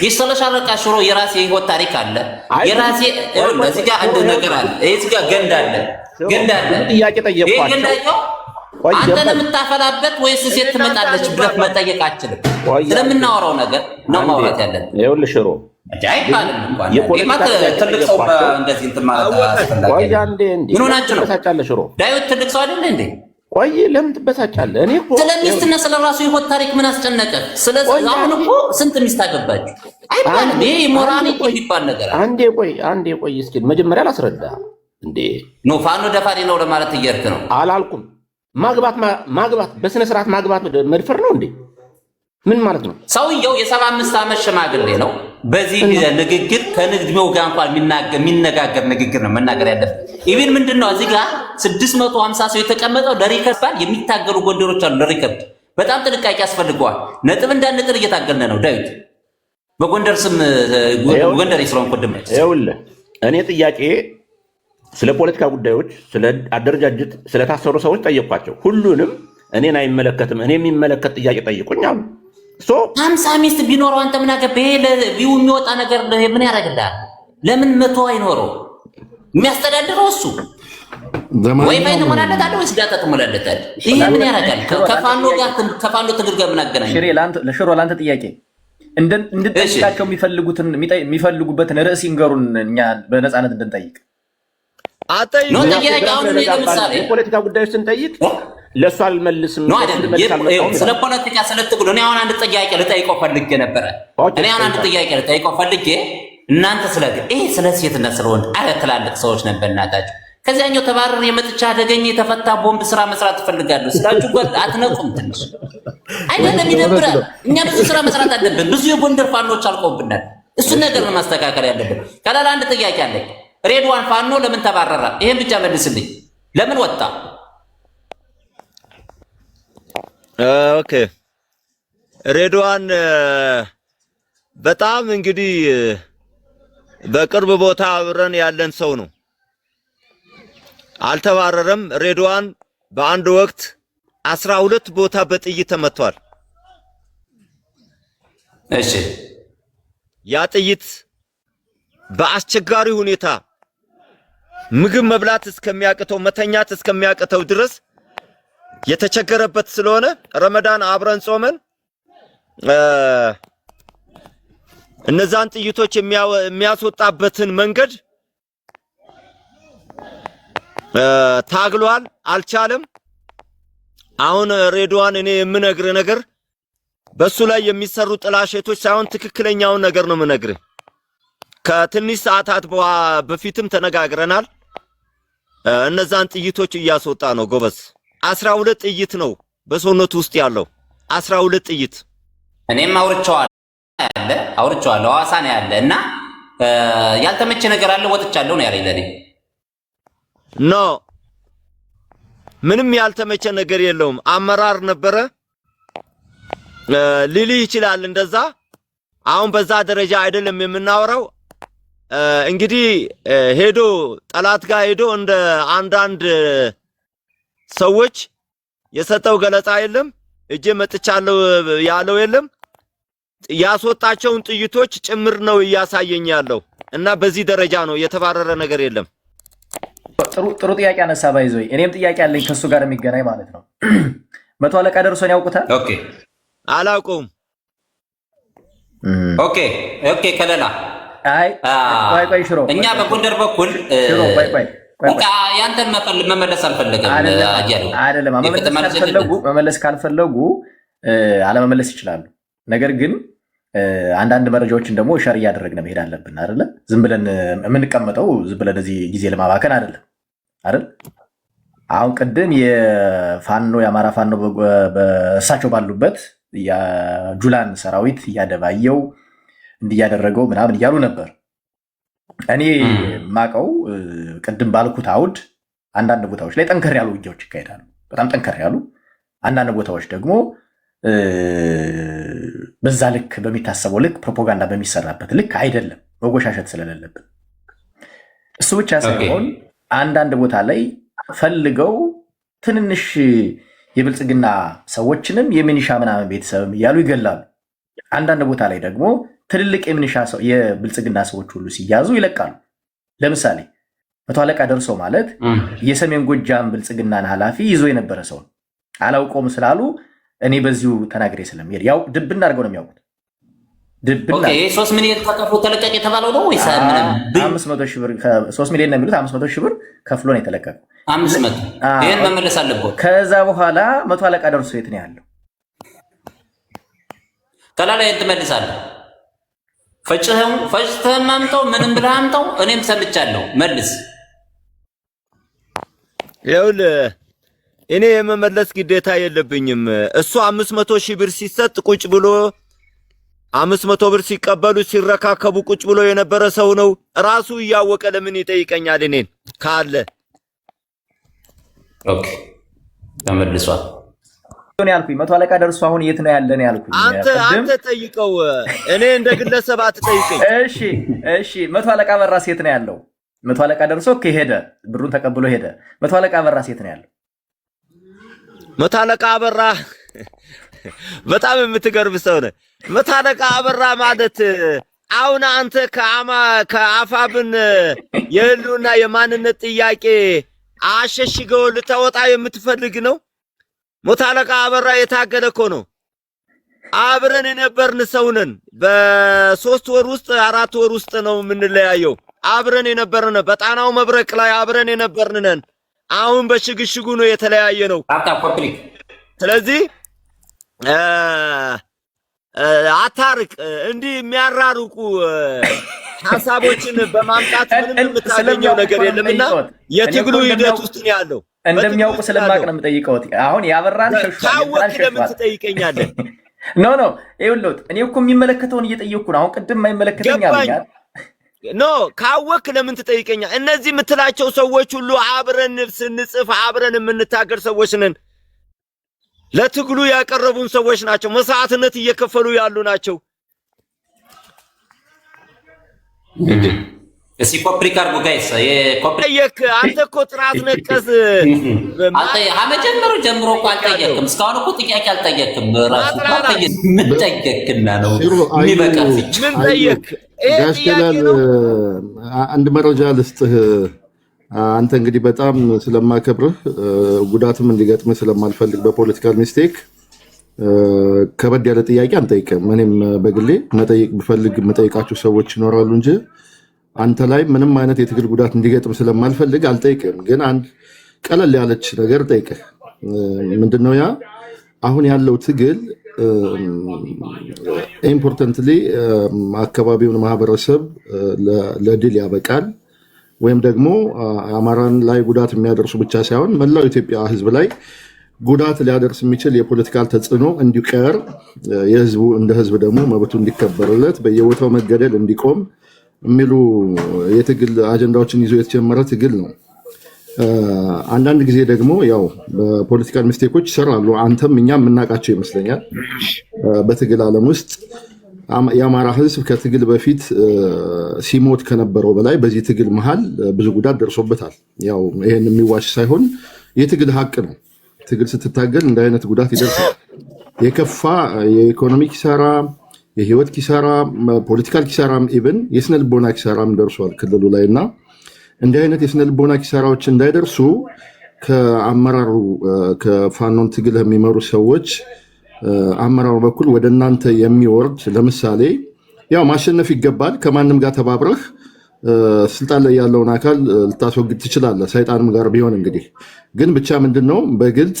የሻለቃ ሽሮ የራሴ ህይወት ታሪክ አለ። የራሴ ይኸውልህ፣ እዚህ ጋር አንድ ነገር አለ። እዚህ ጋር ገንዳ አለ። ጥያቄ ጠየቅኳቸው። ገንዳኛው አንተ ለምታፈላበት ወይስ ሴት ትመጣለች ብለህ መጠየቅ አችልም። ስለምናወራው ነገር ነው ማውራት ያለን። ይኸውልህ ሽሮ አይባልም እንኳን ትልቅ ሰው እንደዚህ እንትን ማለት አስፈላጊ ምን ሆናችሁ ነው? ሽሮ ዳዊት ትልቅ ሰው አይደለ እንዴ? ቆይ ለምን ትበሳጫለህ? እኔ እኮ ስለ ሚስትና ስለ ራሱ ህይወት ታሪክ ምን አስጨነቀ? ስለዚህ አሁን እኮ ስንት ሚስት አገባችሁ አይባልም። ይሄ ሞራሊቲ የሚባል ነገር አንዴ ቆይ እስኪ መጀመሪያ ላስረዳ። እንዴ ኖ ፋኖ ደፋሪ ነው ለማለት እየሄድክ ነው። አላልኩም። ማግባት በስነ ስርዓት ማግባት መድፈር ነው እንዴ? ምን ማለት ነው? ሰውየው የ75 ዓመት ሽማግሌ ነው። በዚህ ንግግር ከንግድሜው ጋር እንኳን የሚነጋገር ንግግር ነው መናገር ያለበት። ኢቭን ምንድነው እዚህ ጋር 650 ሰው የተቀመጠው ለሪከርድ ባል የሚታገሉ ጎንደሮች አሉ። ለሪከርድ በጣም ጥንቃቄ ያስፈልገዋል። ነጥብ እንዳንጥል እየታገልነ ነው። ዳዊት በጎንደር ስም ጎንደር ይስራውን ቆድም ይኸውልህ፣ እኔ ጥያቄ ስለ ፖለቲካ ጉዳዮች፣ ስለ አደረጃጀት፣ ስለታሰሩ ሰዎች ጠየቅኳቸው። ሁሉንም እኔን አይመለከትም፣ እኔ የሚመለከት ጥያቄ ጠይቁኝ አሉ። 50 ሚስት ቢኖረው አንተ ምን አገባህ? ይሄ ለቪው የሚወጣ ነገር ምን ያደርግልሃል? ለምን 100 አይኖረው? የሚያስተዳድረው እሱ ዋይፋይ ትሞላለታለህ ወይስ ዳታ ትሞላለታለህ? ይሄ ምን ያደርጋል? ከፋኖ ትግል ጋር ምን አገናኘው? ለሽሮ ለአንተ ጥያቄ እንድንጠይቃቸው የሚፈልጉበትን ርዕስ ይንገሩን፣ እኛ በነፃነት እንድንጠይቅ። የፖለቲካ ጉዳዮች ስንጠይቅ ለእሱ አልመልስም። ስለ ፖለቲካ ስለ ትግሉ እኔ አሁን አንድ ጥያቄ ልጠይቀው ፈልጌ ነበረ። እናንተ ስለ ሴትና ስለ ወንድ አለ ትላልቅ ሰዎች ነበር እናታችሁ። ከዚያኛው ተባረር የመጥቻ አደገኛ የተፈታ ቦምብ ስራ መስራት ትፈልጋለሁ ስላችሁ አትነቁም? ትንሽ አይደለም ይደብራል። እኛ ብዙ ስራ መስራት አለብን። ብዙ የጎንደር ፋኖች አልቆብናል። እሱን ነገር ነው ማስተካከል ያለብን። ከላላ አንድ ጥያቄ አለኝ። ሬድዋን ፋኖ ለምን ተባረረ? ይሄን ብቻ መልስልኝ። ለምን ወጣ? ኦኬ ሬድዋን በጣም እንግዲህ በቅርብ ቦታ አብረን ያለን ሰው ነው። አልተባረረም። ሬድዋን በአንድ ወቅት 12 ቦታ በጥይት ተመቷል። እሺ ያ ጥይት በአስቸጋሪ ሁኔታ ምግብ መብላት እስከሚያቅተው መተኛት እስከሚያቅተው ድረስ የተቸገረበት ስለሆነ ረመዳን አብረን ጾመን እነዛን ጥይቶች የሚያስወጣበትን መንገድ ታግሏል፣ አልቻለም። አሁን ሬድዋን እኔ የምነግር ነገር በሱ ላይ የሚሰሩ ጥላሸቶች ሳይሆን ትክክለኛውን ነገር ነው የምነግርህ። ከትንሽ ሰዓታት በፊትም ተነጋግረናል። እነዛን ጥይቶች እያስወጣ ነው ጎበዝ። 12 ጥይት ነው በሰውነቱ ውስጥ ያለው 12 ጥይት። እኔም አውርቼዋለሁ ሐዋሳ ነው ያለ እና ያልተመቸ ነገር አለ ወጥቻለሁ ነው ያለኝ። ለኔ ኖ ምንም ያልተመቸ ነገር የለውም። አመራር ነበረ ሊሊ ይችላል እንደዛ። አሁን በዛ ደረጃ አይደለም የምናወራው። እንግዲህ ሄዶ ጠላት ጋር ሄዶ እንደ አንዳንድ ሰዎች የሰጠው ገለጻ የለም። እጄ መጥቻለሁ ያለው የለም። ያስወጣቸውን ጥይቶች ጭምር ነው እያሳየኝ ያለው እና በዚህ ደረጃ ነው የተባረረ ነገር የለም። ጥሩ ጥያቄ አነሳ ባይዞይ። እኔም ጥያቄ አለኝ ከሱ ጋር የሚገናኝ ማለት ነው። መቶ አለቃ ደርሶን ያውቁታል? ኦኬ አላውቀውም። ኦኬ ከለላ አይ ቆይ ሽሮ እኛ በጎንደር በኩል ሽሮ ቆይ በቃ ያንተን መመለስ አልፈለገም። አይደለም መመለስ ካልፈለጉ አለመመለስ ይችላሉ። ነገር ግን አንዳንድ መረጃዎችን ደግሞ ሸር እያደረግን መሄድ አለብን አይደለ? ዝም ብለን የምንቀመጠው ዝም ብለን እዚህ ጊዜ ለማባከን አይደለም አይደል? አሁን ቅድም የአማራ ፋኖ በእሳቸው ባሉበት የጁላን ሰራዊት እያደባየው እንዲያደረገው ምናምን እያሉ ነበር። እኔ ማቀው ቅድም ባልኩት አውድ አንዳንድ ቦታዎች ላይ ጠንከር ያሉ ውጊያዎች ይካሄዳሉ። በጣም ጠንከር ያሉ አንዳንድ ቦታዎች ደግሞ በዛ ልክ በሚታሰበው ልክ ፕሮፓጋንዳ በሚሰራበት ልክ አይደለም፣ መጎሻሸት ስለሌለብን። እሱ ብቻ ሳይሆን አንዳንድ ቦታ ላይ ፈልገው ትንንሽ የብልጽግና ሰዎችንም የሚኒሻ ምናምን ቤተሰብም እያሉ ይገላሉ። አንዳንድ ቦታ ላይ ደግሞ ትልልቅ የሚኒሻ የብልጽግና ሰዎች ሁሉ ሲያዙ ይለቃሉ። ለምሳሌ መቶ አለቃ ደርሶ ማለት የሰሜን ጎጃም ብልጽግናን ኃላፊ ይዞ የነበረ ሰው ነው። አላውቀውም ስላሉ እኔ በዚሁ ተናግሬ ስለሚሄድ ያው ድብና አድርገው ነው የሚያውቁት። ድብና 3 ሚሊዮን ተከፍሎ ተለቀቀ የተባለው ነው ወይስ ምንም? 500 ሺህ ብር 3 ሚሊዮን ነው የሚሉት። 500 ሺህ ብር ከፍሎ ነው የተለቀቀው። 500 ይሄን መመለስ አለበት። ከዛ በኋላ መቶ አለቃ ደርሶ የት ነው ያለው? ከላላ የት ትመልሳለህ? ፈጭተህም አምጠው ምንም ብለህ አምጠው። እኔም ሰምቻለሁ መልስ። ይኸውልህ እኔ የመመለስ ግዴታ የለብኝም። እሱ 500 ሺህ ብር ሲሰጥ ቁጭ ብሎ 500 ብር ሲቀበሉ ሲረካከቡ ቁጭ ብሎ የነበረ ሰው ነው። ራሱ እያወቀ ለምን ይጠይቀኛል እኔን ካለ? ኦኬ ተመልሷል ያልኩኝ መቶ አለቃ ደርሶ አሁን የት ነው ያለን ያልኩኝ። አንተ ጠይቀው፣ እኔ እንደ ግለሰብ አትጠይቀኝ። እሺ መቶ አለቃ በራስ የት ነው ያለው? መቶ አለቃ ደርሶ ሄደ፣ ብሩን ተቀብሎ ሄደ። መቶ አለቃ በራስ የት ነው ያለው? መቶ አለቃ አበራ በጣም የምትገርም ሰው ነህ። መቶ አለቃ አበራ ማለት አሁን አንተ ከአፋብን የህልውና የማንነት ጥያቄ አሸሽገው ልታወጣ የምትፈልግ ነው? መቶ አለቃ አበራ የታገለ እኮ ነው። አብረን የነበርን ሰው ነን። በ3 ወር ውስጥ 4 ወር ውስጥ ነው የምንለያየው። አብረን የነበርን በጣናው መብረቅ ላይ አብረን የነበርን ነን። አሁን በሽግሽጉ ነው የተለያየ ነው። ስለዚህ አታርቅ። እንዲህ የሚያራርቁ ሐሳቦችን በማምጣት ምንም የምታገኘው ነገር የለምና የትግሉ ሂደት ውስጥ ነው ያለው። እንደሚያውቁ ስለማቅ ነው የምጠይቀው። አሁን ያበራን ካወቅ ለምን ትጠይቀኛለህ? ኖ ይኸውልህ እኔ እኮ የሚመለከተውን እየጠየቅኩ ነው። አሁን ቅድም የማይመለከተኝ አለኛል። ኖ ካወቅ ለምን ትጠይቀኛለህ? እነዚህ የምትላቸው ሰዎች ሁሉ አብረን ስንጽፍ አብረን የምንታገር ሰዎች ነን። ለትግሉ ያቀረቡን ሰዎች ናቸው። መስዋዕትነት እየከፈሉ ያሉ ናቸው። እሺ ኮፕሪካር ጉጋይስ አንተ እኮ ጥራት ነቀስ ሀመጀመሩ ጀምሮ እኮ አልጠየቅም። እስካሁን እኮ ጥያቄ አልጠየቅም። ራሱ ምን ጠየቅና ነው የሚበቃ? ምን ጠየቅ? አንድ መረጃ ልስጥህ። አንተ እንግዲህ በጣም ስለማከብርህ ጉዳትም እንዲገጥምህ ስለማልፈልግ በፖለቲካል ሚስቴክ ከበድ ያለ ጥያቄ አንጠይቅም። እኔም በግሌ መጠየቅ ብፈልግ የምጠይቃቸው ሰዎች ይኖራሉ እንጂ አንተ ላይ ምንም አይነት የትግል ጉዳት እንዲገጥም ስለማልፈልግ አልጠይቅም። ግን አንድ ቀለል ያለች ነገር ጠይቅህ። ምንድነው ያ? አሁን ያለው ትግል ኢምፖርታንትሊ አካባቢውን ማህበረሰብ ለድል ያበቃል ወይም ደግሞ አማራን ላይ ጉዳት የሚያደርሱ ብቻ ሳይሆን መላው ኢትዮጵያ ሕዝብ ላይ ጉዳት ሊያደርስ የሚችል የፖለቲካል ተጽዕኖ እንዲቀር፣ የህዝቡ እንደ ህዝብ ደግሞ መብቱ እንዲከበርለት፣ በየቦታው መገደል እንዲቆም የሚሉ የትግል አጀንዳዎችን ይዞ የተጀመረ ትግል ነው። አንዳንድ ጊዜ ደግሞ ያው በፖለቲካል ሚስቴኮች ይሰራሉ። አንተም እኛም የምናውቃቸው ይመስለኛል። በትግል ዓለም ውስጥ የአማራ ህዝብ ከትግል በፊት ሲሞት ከነበረው በላይ በዚህ ትግል መሃል ብዙ ጉዳት ደርሶበታል። ያው ይሄን የሚዋሽ ሳይሆን የትግል ሀቅ ነው። ትግል ስትታገል እንደ አይነት ጉዳት ይደርሳል። የከፋ የኢኮኖሚ ኪሳራ፣ የህይወት ኪሳራ፣ ፖለቲካል ኪሳራም ኢቭን የስነ ልቦና ኪሳራም ደርሷል ክልሉ ላይ እና እንዲህ አይነት የስነ ልቦና ኪሳራዎች እንዳይደርሱ ከአመራሩ ከፋኖን ትግል የሚመሩ ሰዎች አመራሩ በኩል ወደ እናንተ የሚወርድ ለምሳሌ ያው ማሸነፍ ይገባል። ከማንም ጋር ተባብረህ ስልጣን ላይ ያለውን አካል ልታስወግድ ትችላለህ፣ ሰይጣንም ጋር ቢሆን እንግዲህ። ግን ብቻ ምንድነው በግልጽ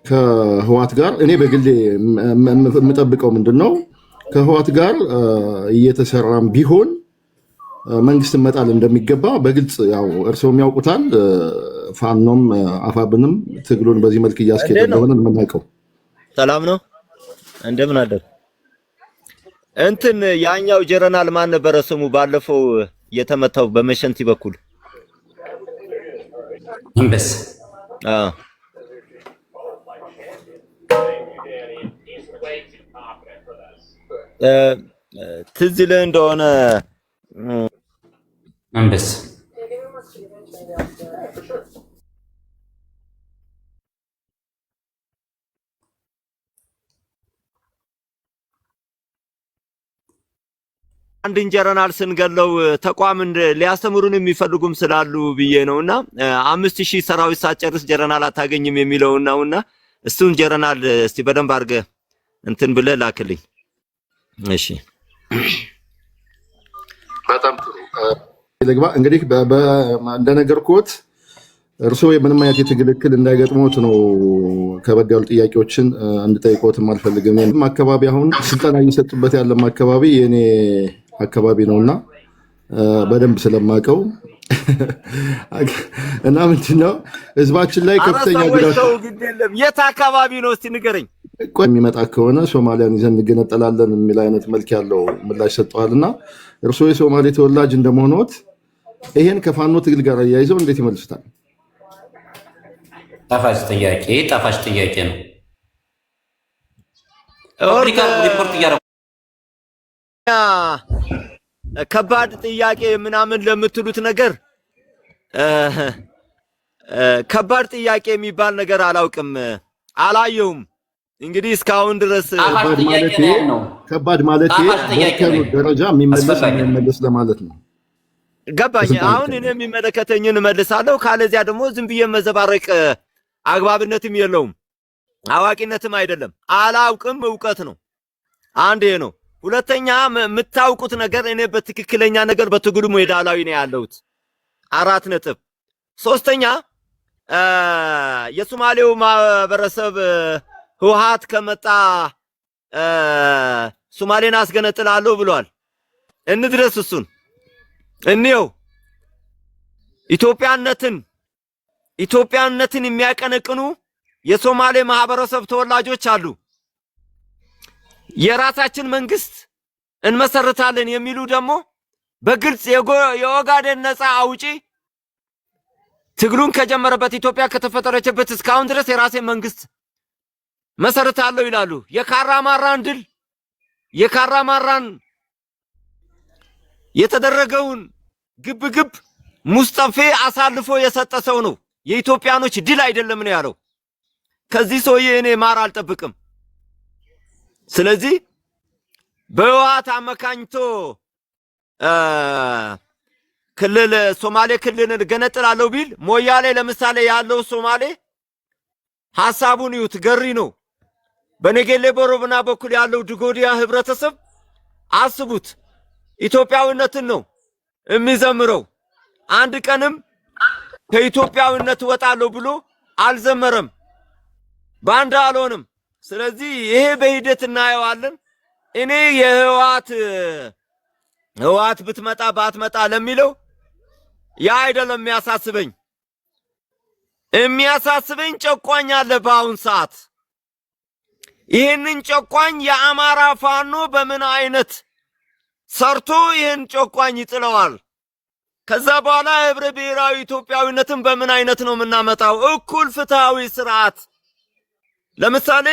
ከህዋት ጋር እኔ በግሌ የምጠብቀው ምንድነው ከህዋት ጋር እየተሰራም ቢሆን መንግስትን መጣል እንደሚገባ በግልጽ ያው እርስዎም ያውቁታል። ፋኖም አፋብንም ትግሉን በዚህ መልክ እያስኬደ እንደሆነ የምናውቀው። ሰላም ነው። እንደምን አደር እንትን ያኛው ጀነራል ማን ነበረ ስሙ? ባለፈው የተመታው በመሸንቲ በኩል አንበስ ትዝ ይልህ እንደሆነ አንበስ አንድን ጀነራል ስንገለው ተቋም ሊያስተምሩን የሚፈልጉም ስላሉ ብዬ ነውና 5000 ሰራዊት ሳጨርስ ጀነራል አታገኝም የሚለው ነውና እሱን ጀነራል እስቲ በደንብ አድርገህ እንትን ብለህ ላክልኝ። እሺ በጣም ጥሩ ለግባ። እንግዲህ እንደነገርኩት እርስዎ የምንም አይነት የትግል እክል እንዳይገጥሙት ነው ከበድ ያሉ ጥያቄዎችን እንድጠይቅዎትም አልፈልግም። አካባቢ አሁን ስልጠና እየሰጡበት ያለም አካባቢ የኔ አካባቢ ነውና በደንብ ስለማቀው እና ምንድነው ህዝባችን ላይ ከፍተኛ ጉዳት የት አካባቢ ነው እስቲ ንገረኝ። የሚመጣ ከሆነ ሶማሊያን ይዘን እንገነጠላለን የሚል አይነት መልክ ያለው ምላሽ ሰጠዋልና እርስዎ የሶማሌ ተወላጅ እንደመሆኑት ይሄን ከፋኖ ትግል ጋር አያይዘው እንዴት ይመልሱታል? ጣፋጭ ጥያቄ ነው። ከባድ ጥያቄ ምናምን ለምትሉት ነገር ከባድ ጥያቄ የሚባል ነገር አላውቅም፣ አላየውም። እንግዲህ እስካሁን ድረስ ከባድ ማለት በከኑ ደረጃ የሚመለስ ለማለት ነው። ገባኝ። አሁን እኔ የሚመለከተኝን እመልሳለሁ። ካለዚያ ደግሞ ዝም ብዬ መዘባረቅ አግባብነትም የለውም፣ አዋቂነትም አይደለም። አላውቅም፣ እውቀት ነው። አንድ ይሄ ነው። ሁለተኛ የምታውቁት ነገር እኔ በትክክለኛ ነገር በትግሉ ሜዳ ላይ ነው ያለሁት። 4 ነጥብ። ሶስተኛ የሶማሌው ማህበረሰብ ህወሓት ከመጣ ሶማሌን አስገነጥላለሁ ብሏል። እንድረስ እሱን እንየው። ኢትዮጵያነትን የሚያቀነቅኑ የሶማሌ ማህበረሰብ ተወላጆች አሉ። የራሳችን መንግስት እንመሰርታለን የሚሉ ደግሞ በግልጽ የኦጋዴን ነፃ አውጪ ትግሉን ከጀመረበት ኢትዮጵያ ከተፈጠረችበት እስካሁን ድረስ የራሴ መንግስት መሰረታለሁ ይላሉ። የካራማራን ድል የካራማራን የተደረገውን ግብግብ ሙስጠፌ አሳልፎ የሰጠ ሰው ነው። የኢትዮጵያኖች ድል አይደለም ነው ያለው። ከዚህ ሰውዬ እኔ ማር አልጠብቅም። ስለዚህ በህወሓት አመካኝቶ ክልል ሶማሌ ክልልን ገነጥላለሁ ቢል ሞያሌ ለምሳሌ ያለው ሶማሌ ሐሳቡን ይዩት፣ ገሪ ነው። በነገሌ ቦረና በኩል ያለው ድጎዲያ ህብረተሰብ አስቡት፣ ኢትዮጵያዊነትን ነው የሚዘምረው። አንድ ቀንም ከኢትዮጵያዊነት ወጣለሁ ብሎ አልዘመረም፣ ባንዳ አልሆንም። ስለዚህ ይሄ በሂደት እናየዋለን። እኔ ህወሓት ብትመጣ ባትመጣ ለሚለው ያ አይደለም የሚያሳስበኝ። የሚያሳስበኝ ጨቋኝ አለ በአሁን ሰዓት። ይህንን ጨቋኝ የአማራ ፋኖ በምን አይነት ሰርቶ ይህን ጨቋኝ ይጥለዋል? ከዛ በኋላ ህብረ ብሔራዊ ኢትዮጵያዊነትን በምን አይነት ነው የምናመጣው? እኩል ፍትሃዊ ስርዓት። ለምሳሌ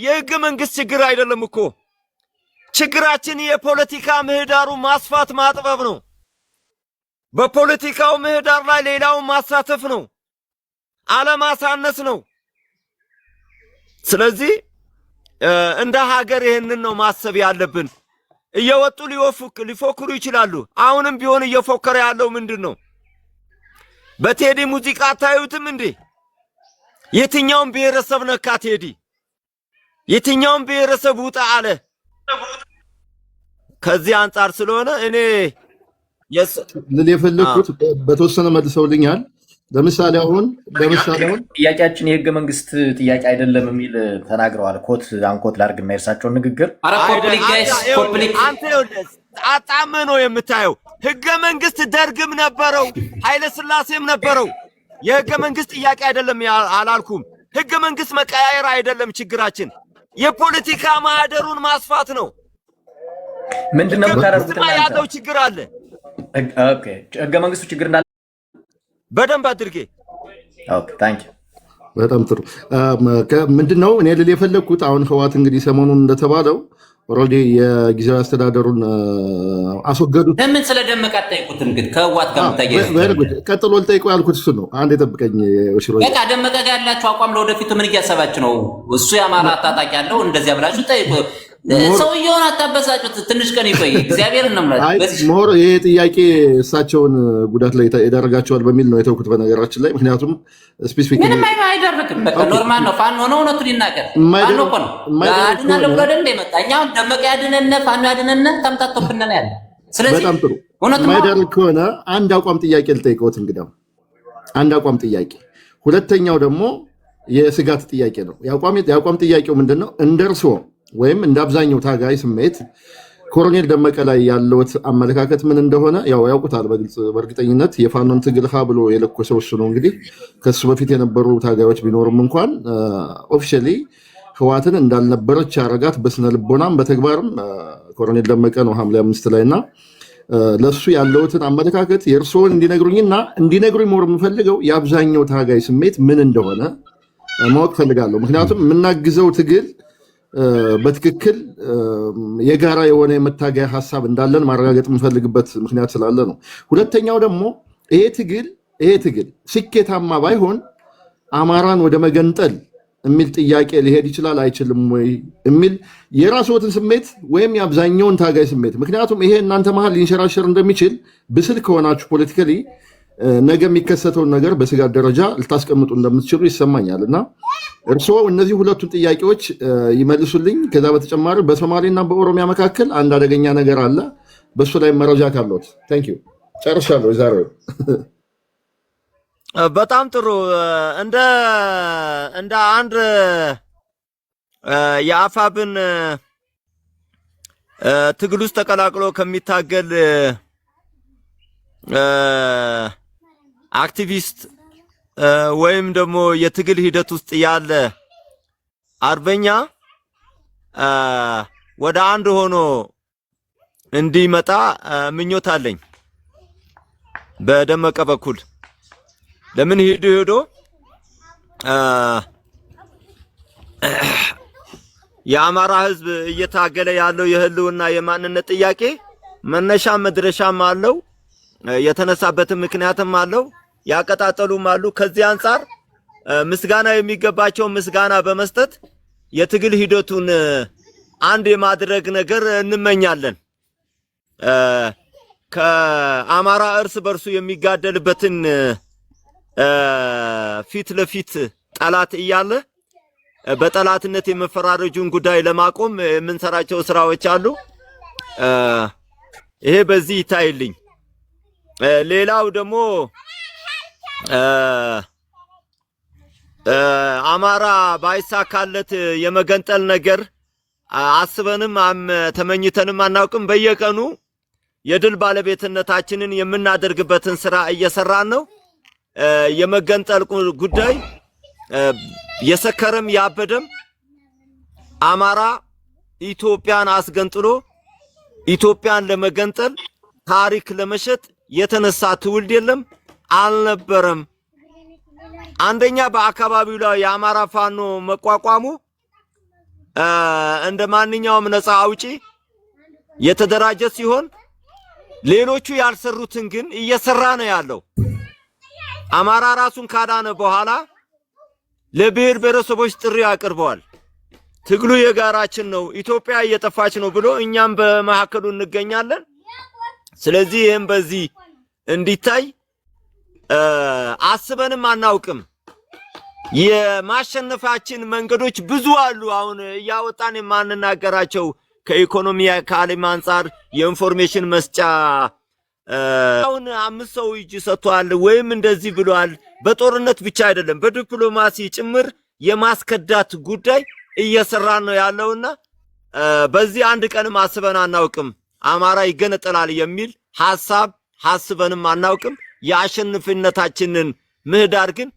የህገ መንግስት ችግር አይደለም እኮ ችግራችን የፖለቲካ ምህዳሩ ማስፋት ማጥበብ ነው። በፖለቲካው ምህዳር ላይ ሌላውን ማሳተፍ ነው፣ አለማሳነስ ነው። ስለዚህ እንደ ሀገር ይህንን ነው ማሰብ ያለብን። እየወጡ ሊፎክሩ ይችላሉ። አሁንም ቢሆን እየፎከረ ያለው ምንድን ነው? በቴዲ ሙዚቃ አታዩትም እንዴ? የትኛውም ብሔረሰብ ነካ ቴዲ። የትኛውም ብሔረሰብ ውጣ አለ። ከዚህ አንጻር ስለሆነ እኔ የፈለኩት በተወሰነ መልሰውልኛል። ለምሳሌ አሁን ጥያቄያችን የህገ መንግስት ጥያቄ አይደለም የሚል ተናግረዋል። ኮት አንኮት ላድርግና የእርሳቸውን ንግግር አንተ አጣመ ነው የምታየው። ህገ መንግስት ደርግም ነበረው፣ ኃይለ ሥላሴም ነበረው። የህገ መንግስት ጥያቄ አይደለም አላልኩም። ህገ መንግስት መቀያየር አይደለም ችግራችን፣ የፖለቲካ ማህደሩን ማስፋት ነው። ምንድነው የምታደርጉት? ያለው ችግር አለ። ኦኬ፣ ህገ መንግስቱ ችግር እንዳለ በደንብ አድርጌ። ኦኬ፣ ታንክ ዩ። በጣም ጥሩ። ምንድነው እኔ ልል የፈለግኩት አሁን ህወሓት እንግዲህ ሰሞኑን እንደተባለው ኦልሬዲ የጊዜያዊ አስተዳደሩን አስወገዱት። ለምን ስለደመቀ አጠይቁት። እንግዲህ ከህወሓት ጋር ታያይዙ ቀጥሎ ልጠይቀው ያልኩት እሱ ነው። አንድ የጠብቀኝ ሽሮ በቃ ደመቀ ጋር ያላችሁ አቋም ለወደፊቱ ምን እያሰባችሁ ነው? እሱ የአማራ ታጣቂ ያለው እንደዚያ ብላችሁ ጠይቁ። ሰውየውን አታበሳጩት። ትንሽ ቀን ይቆይ። እግዚአብሔርን ነው ማለት ሞር ይሄ ጥያቄ እሳቸውን ጉዳት ላይ ይዳረጋቸዋል በሚል ነው የተውኩት። በነገራችን ላይ ምክንያቱም ስፔሲፊክ ምንም አይደረግም። በቃ ኖርማል ነው። ፋኖ ነው እውነቱን ይናገር። ፋኖ እኮ ነው አድናለሁ ብሎ አይደል የመጣ። እኛው ደመቀ ያድነነ ፋኖ ያድነነ ተምታቶብነ ነው ያለ። ስለዚህ በጣም ጥሩ። የማይደረግ ከሆነ አንድ አቋም ጥያቄ ልጠይቀውት። እንግዲህ አንድ አቋም ጥያቄ፣ ሁለተኛው ደግሞ የስጋት ጥያቄ ነው። የአቋም ጥያቄው ምንድነው? እንደርሶ ወይም እንደ አብዛኛው ታጋይ ስሜት ኮሎኔል ደመቀ ላይ ያለውት አመለካከት ምን እንደሆነ ያውቁታል በግልጽ በእርግጠኝነት። የፋኖን ትግል ሀ ብሎ የለኮሰው እሱ ነው። እንግዲህ ከሱ በፊት የነበሩ ታጋዮች ቢኖርም እንኳን ኦፊሻሊ ህወሓትን እንዳልነበረች ያረጋት በስነ ልቦናም በተግባርም ኮሎኔል ደመቀ ነው ሐምሌ 5 ላይ እና ለሱ ያለውትን አመለካከት የእርስዎን እንዲነግሩኝና እንዲነግሩኝ ሞር የምፈልገው የአብዛኛው ታጋይ ስሜት ምን እንደሆነ ማወቅ ፈልጋለሁ። ምክንያቱም የምናግዘው ትግል በትክክል የጋራ የሆነ የመታገያ ሀሳብ እንዳለን ማረጋገጥ የምፈልግበት ምክንያት ስላለ ነው። ሁለተኛው ደግሞ ይሄ ትግል ስኬታማ ባይሆን አማራን ወደ መገንጠል የሚል ጥያቄ ሊሄድ ይችላል አይችልም ወይ የሚል የራስዎትን ስሜት ወይም የአብዛኛውን ታጋይ ስሜት፣ ምክንያቱም ይሄ እናንተ መሀል ሊንሸራሸር እንደሚችል ብስል ከሆናችሁ ፖለቲካሊ ነገ የሚከሰተውን ነገር በስጋት ደረጃ ልታስቀምጡ እንደምትችሉ ይሰማኛል እና እርስዎ እነዚህ ሁለቱን ጥያቄዎች ይመልሱልኝ። ከዛ በተጨማሪ በሶማሌና በኦሮሚያ መካከል አንድ አደገኛ ነገር አለ። በሱ ላይ መረጃ ካለዎት። ታንክ ዩ። ጨርሻለሁ። ዛሬው በጣም ጥሩ። እንደ አንድ የአፋብን ትግል ውስጥ ተቀላቅሎ ከሚታገል አክቲቪስት ወይም ደግሞ የትግል ሂደት ውስጥ ያለ አርበኛ ወደ አንድ ሆኖ እንዲመጣ ምኞት አለኝ በደመቀ በኩል። ለምን ሄዶ የአማራ ህዝብ እየታገለ ያለው የህልውና የማንነት ጥያቄ መነሻም መድረሻም አለው። የተነሳበትም ምክንያትም አለው። ያቀጣጠሉም አሉ። ከዚህ አንፃር ምስጋና የሚገባቸው ምስጋና በመስጠት የትግል ሂደቱን አንድ የማድረግ ነገር እንመኛለን። ከአማራ እርስ በርሱ የሚጋደልበትን ፊት ለፊት ጠላት እያለ በጠላትነት የመፈራረጁን ጉዳይ ለማቆም የምንሰራቸው ስራዎች አሉ። ይሄ በዚህ ይታይልኝ። ሌላው ደግሞ አማራ ባይሳካለት የመገንጠል ነገር አስበንም ተመኝተንም አናውቅም። በየቀኑ የድል ባለቤትነታችንን የምናደርግበትን ስራ እየሰራን ነው። የመገንጠል ጉዳይ የሰከረም ያበደም አማራ ኢትዮጵያን አስገንጥሎ ኢትዮጵያን ለመገንጠል ታሪክ ለመሸጥ የተነሳ ትውልድ የለም፣ አልነበረም። አንደኛ በአካባቢው ላይ የአማራ ፋኖ መቋቋሙ እንደ ማንኛውም ነፃ አውጪ የተደራጀ ሲሆን ሌሎቹ ያልሰሩትን ግን እየሰራ ነው ያለው። አማራ ራሱን ካዳነ በኋላ ለብሔር ብሔረሰቦች ጥሪ አቅርበዋል። ትግሉ የጋራችን ነው፣ ኢትዮጵያ እየጠፋች ነው ብሎ እኛም በመሐከሉ እንገኛለን። ስለዚህ ይህም በዚህ እንዲታይ አስበንም አናውቅም። የማሸነፋችን መንገዶች ብዙ አሉ። አሁን እያወጣን የማንናገራቸው ከኢኮኖሚ ከዓለም አንፃር የኢንፎርሜሽን መስጫ አሁን 5 ሰው እጅ ሰጥቷል ወይም እንደዚህ ብሏል። በጦርነት ብቻ አይደለም በዲፕሎማሲ ጭምር የማስከዳት ጉዳይ እየሰራን ነው ያለውና በዚህ አንድ ቀንም አስበን አናውቅም። አማራ ይገነጠላል የሚል ሐሳብ ሐስበንም አናውቅም። የአሸናፊነታችንን ምህዳር ግን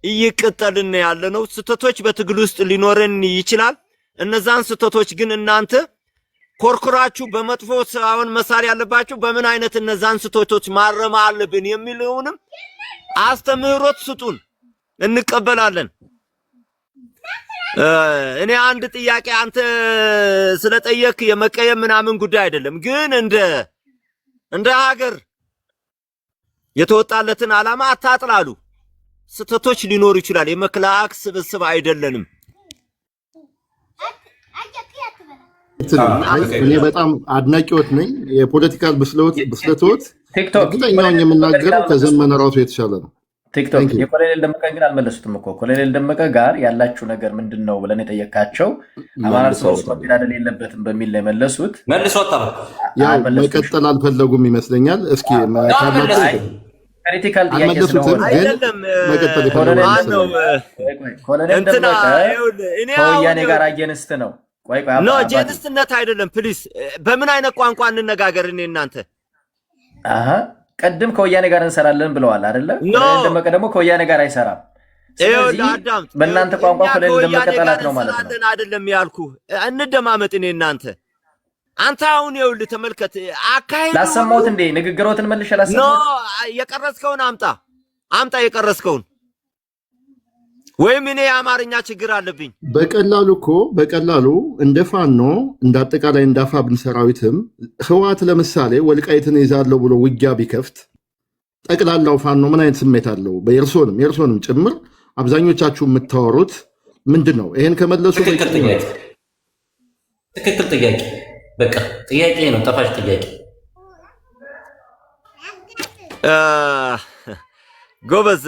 እየቀጠልን ያለነው። ስህተቶች በትግል ውስጥ ሊኖረን ይችላል። እነዛን ስህተቶች ግን እናንተ ኮርኩራችሁ በመጥፎ ሳይሆን መሳሪያ ያለባችሁ በምን አይነት እነዛን ስህተቶች ማረም አለብን የሚለውንም አስተምህሮት ስጡን፣ እንቀበላለን። እኔ አንድ ጥያቄ አንተ ስለጠየቅ የመቀየም ምናምን ጉዳይ አይደለም፣ ግን እንደ ሀገር የተወጣለትን ዓላማ አታጥላሉ። ስህተቶች ሊኖሩ ይችላል። የመክላክ ስብስብ አይደለንም። እኔ በጣም አድናቂዎት ነኝ። የፖለቲካል ብስለቶት እርግጠኛውን የምናገረው ከዘመነ ራሱ የተሻለ ነው። ቲክቶክ የኮሎኔል ደመቀ ግን አልመለሱትም እኮ። ኮሎኔል ደመቀ ጋር ያላችሁ ነገር ምንድን ነው ብለን የጠየቃቸው አማራ ሰው መገዳደል የለበትም በሚል ላይ መለሱት። ያው መቀጠል አልፈለጉም ይመስለኛል። እስኪ ክሪቲካል ጥያቄ ስለሆነ አይደለም መቀጠል ኮሎኔል ደመቀ ከወያኔ ጋር አጌንስት ነው። ኖ ጄንስትነት አይደለም። ፕሊስ በምን አይነት ቋንቋ እንነጋገር? እኔ እናንተ ቅድም ከወያኔ ጋር እንሰራለን ብለዋል አይደለ? ኮሎኔል ደመቀ ደግሞ ከወያኔ ጋር አይሰራም። ስለዚህ በእናንተ ቋንቋ ኮሎኔል ደመቀ ጠላት ነው ማለት ነው። አይደለም ያልኩ፣ እንደማመጥ እኔ እናንተ አንተ አሁን ይኸውልህ ተመልከት፣ አካሄድ ላሰማሁት እንዴ ንግግሮትን መልሼ ላሰማሁት። ኖ የቀረስከውን አምጣ የቀረስከውን ወይም እኔ የአማርኛ ችግር አለብኝ። በቀላሉ እንደ ፋኖ እንደ አጠቃላይ እንደ አፋብን ሰራዊትም ህወሓት ለምሳሌ ወልቃይትን ይዛለሁ ብሎ ውጊያ ቢከፍት ጠቅላላው ፋኖ ምን አይነት ስሜት አለው? የእርሶንም ጭምር አብዛኞቻችሁ የምታወሩት ምንድን ነው? ይሄን ከመለሱ ትክክል ጥያቄ፣ በቃ ጥያቄ ነው፣ ጠፋሽ ጥያቄ። ጎበዝ፣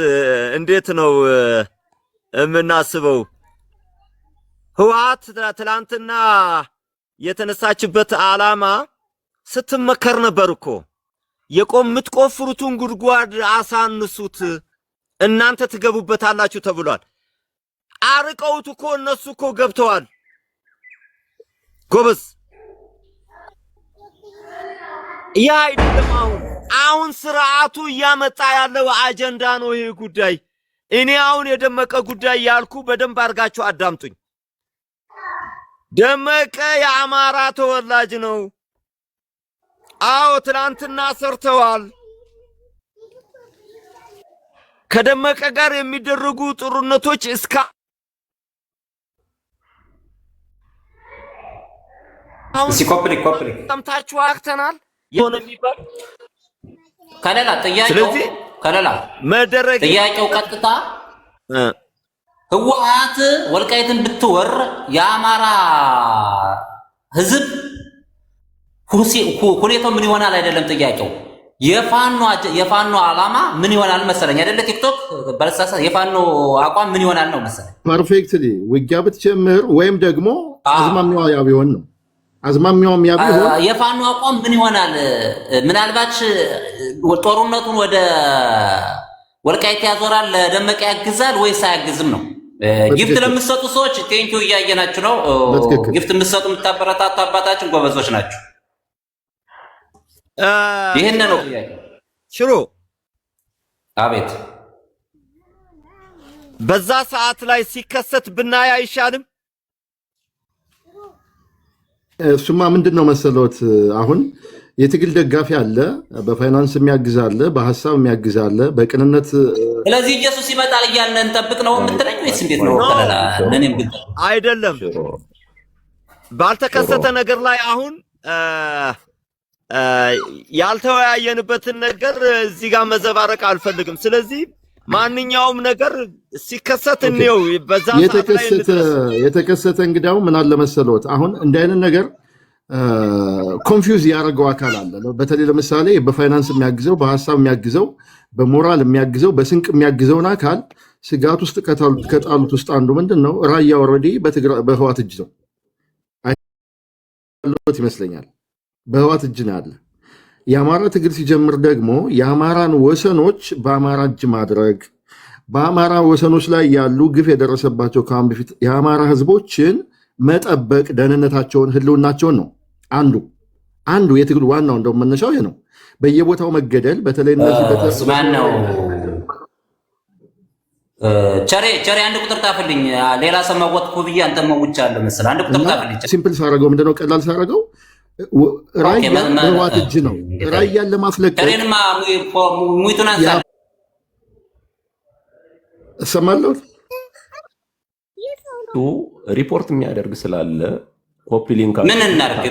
እንዴት ነው የምናስበው? ህወሓት ትላንትና የተነሳችበት ዓላማ ስትመከር ነበር እኮ። የምትቆፍሩትን ጉድጓድ አሳንሱት፣ እናንተ ትገቡበታላችሁ ተብሏል። አርቀውት እኮ እነሱ እኮ ገብተዋል። ጎበዝ፣ ያ አይደለም አሁን ስርዓቱ እያመጣ ያለው አጀንዳ ነው ይሄ ጉዳይ። እኔ አሁን የደመቀ ጉዳይ ያልኩ በደንብ አድርጋችሁ አዳምጡኝ። ደመቀ የአማራ ተወላጅ ነው። አዎ ትናንትና ሰርተዋል። ከደመቀ ጋር የሚደረጉ ጦርነቶች እስኪ ኮፕሊክ ሰምታችሁ አክተናል የሆነ የሚባል ከለላ ጥያቄው ስለዚህ ከለላ መደረግ ጥያቄው ቀጥታ ህወሓት ወልቃይትን ብትወር የአማራ ህዝብ ሁኔታው ምን ይሆናል አይደለም ጥያቄው የፋኖ ዓላማ ምን ይሆናል መሰለኝ አይደለ ቲክቶክ በለሳሳ የፋኖ አቋም ምን ይሆናል ነው መሰለኝ ፐርፌክትሊ ውጊያ ብትጀምር ወይም ደግሞ አዝማሚያው ያ ቢሆን ነው አዝማሚያውም ያ ቢሆን የፋኖ አቋም ምን ይሆናል ምናልባት ጦርነቱን ወደ ወልቃይት ያዞራል ለደመቀ ያግዛል ወይስ አያግዝም ነው ጊፍት ለምትሰጡ ሰዎች ቴንኪው እያየናችሁ ነው ጊፍት የምትሰጡ የምታበረታቱ አባታችን ጎበዞች ናቸው ይሄን ነው ሽሮ አቤት በዛ ሰዓት ላይ ሲከሰት ብናይ አይሻልም እሱማ ምንድነው መሰሎት አሁን የትግል ደጋፊ አለ በፋይናንስ የሚያግዝ አለ በሐሳብ የሚያግዝ አለ በቅንነት ስለዚህ ኢየሱስ ይመጣል እያልን እንጠብቅ ነው የምትለኝ ወይስ እንዴት ነው ለኔም ግን አይደለም ባልተከሰተ ነገር ላይ አሁን ያልተወያየንበትን ነገር እዚህ ጋር መዘባረቅ አልፈልግም ስለዚህ ማንኛውም ነገር ሲከሰት ነው በዛ የተከሰተ እንግዳው ምን አለ መሰሎት አሁን እንደ አይነት ነገር ኮንፊውዝ ያደረገው አካል አለ በተለይ ለምሳሌ በፋይናንስ የሚያግዘው በሐሳብ የሚያግዘው በሞራል የሚያግዘው በስንቅ የሚያግዘውን አካል ስጋት ውስጥ ከጣሉት ውስጥ አንዱ ምንድነው ራያ ኦሬዲ በህዋት እጅ ነው አይሎት ይመስለኛል በህዋት እጅ ነው ያለ የአማራ ትግል ሲጀምር ደግሞ የአማራን ወሰኖች በአማራ እጅ ማድረግ በአማራ ወሰኖች ላይ ያሉ ግፍ የደረሰባቸው ካም በፊት የአማራ ህዝቦችን መጠበቅ ደህንነታቸውን ህልውናቸውን ነው አንዱ የትግሉ ዋናው እንደው መነሻው ይሄ ነው በየቦታው መገደል በተለይ እነዚህ ማን ነው ቸሬ አንድ ቁጥር ጣፍልኝ ሌላ ሰማወት ኩብያ አንተ መውጫለህ መሰለ አንድ ቁጥር ጣፍልኝ ሲምፕል ሳረገው ምንድነው ቀላል ሳረገው ራያ በህዋት እጅ ነው ራያን ለማስለቀቅ ቸሬንማ ሙይቱን አንሳ ሰማለው ሪፖርት የሚያደርግ ስላለ ኮፒ ሊንክ ምን እናርግ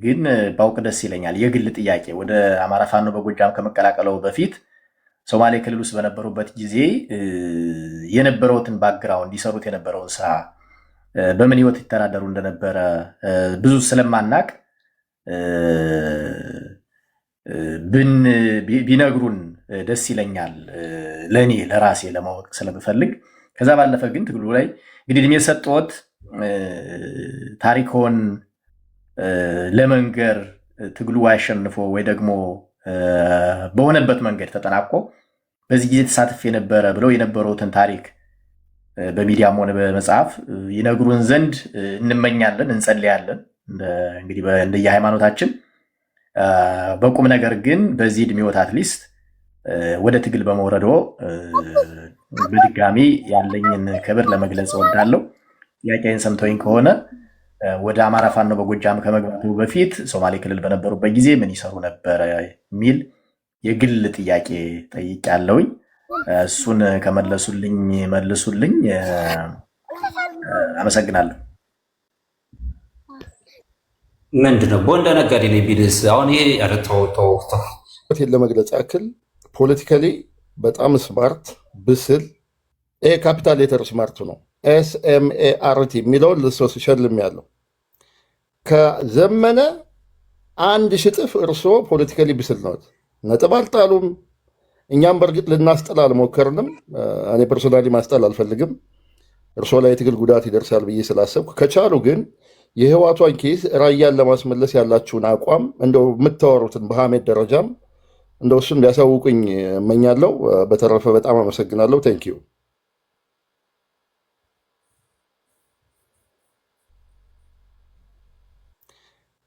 ግን ባውቅ ደስ ይለኛል የግል ጥያቄ ወደ አማራ ፋኖ በጎጃም ከመቀላቀለው በፊት ሶማሌ ክልል ውስጥ በነበሩበት ጊዜ የነበረውትን ባክግራውንድ እንዲሰሩት የነበረውን ስራ በምን ህይወት ይተዳደሩ እንደነበረ ብዙ ስለማናቅ ቢነግሩን ደስ ይለኛል ለኔ ለራሴ ለማወቅ ስለምፈልግ ከዛ ባለፈ ግን ትግሉ ላይ እንግዲህ እድሜ ሰጥቶት ታሪኮን ለመንገር ትግሉ አሸንፎ ወይ ደግሞ በሆነበት መንገድ ተጠናቆ በዚህ ጊዜ ተሳትፎ የነበረ ብለው የነበሩትን ታሪክ በሚዲያም ሆነ በመጽሐፍ ይነግሩን ዘንድ እንመኛለን እንጸልያለን እንግዲህ እንደየሃይማኖታችን በቁም ነገር ግን በዚህ እድሜዎት አትሊስት ወደ ትግል በመውረዶ በድጋሚ ያለኝን ክብር ለመግለጽ እወዳለሁ ጥያቄን ሰምተውኝ ከሆነ ወደ አማራ ፋኖ በጎጃም ከመግባቱ በፊት ሶማሌ ክልል በነበሩበት ጊዜ ምን ይሰሩ ነበር የሚል የግል ጥያቄ ጠይቄያለሁኝ እሱን ከመለሱልኝ መልሱልኝ አመሰግናለሁ ምንድነው ቦንዳ ነጋዴ ነው ቢልስ አሁን ይሄ አረተው ለመግለጽ ያክል ፖለቲካሊ በጣም ስማርት ብስል ካፒታል ሌተር ስማርት ነው SMART የሚለውን ለሶስ ሸልም ያለው ከዘመነ አንድ ሽጥፍ እርሶ ፖለቲካሊ ብስል ነው ነጥብ አልጣሉም እኛም በርግጥ ልናስጠላ አልሞከርንም እኔ ፐርሶናሊ ማስጠላ አልፈልግም እርሶ ላይ የትግል ጉዳት ይደርሳል ብዬ ስላሰብኩ ከቻሉ ግን የህዋቷን ኬስ ራያን ለማስመለስ ያላችሁን አቋም እንደው የምታወሩትን በሐሜት ደረጃም እንደው እሱን ሊያሳውቁኝ እመኛለሁ በተረፈ በጣም አመሰግናለሁ ቴንኪዩ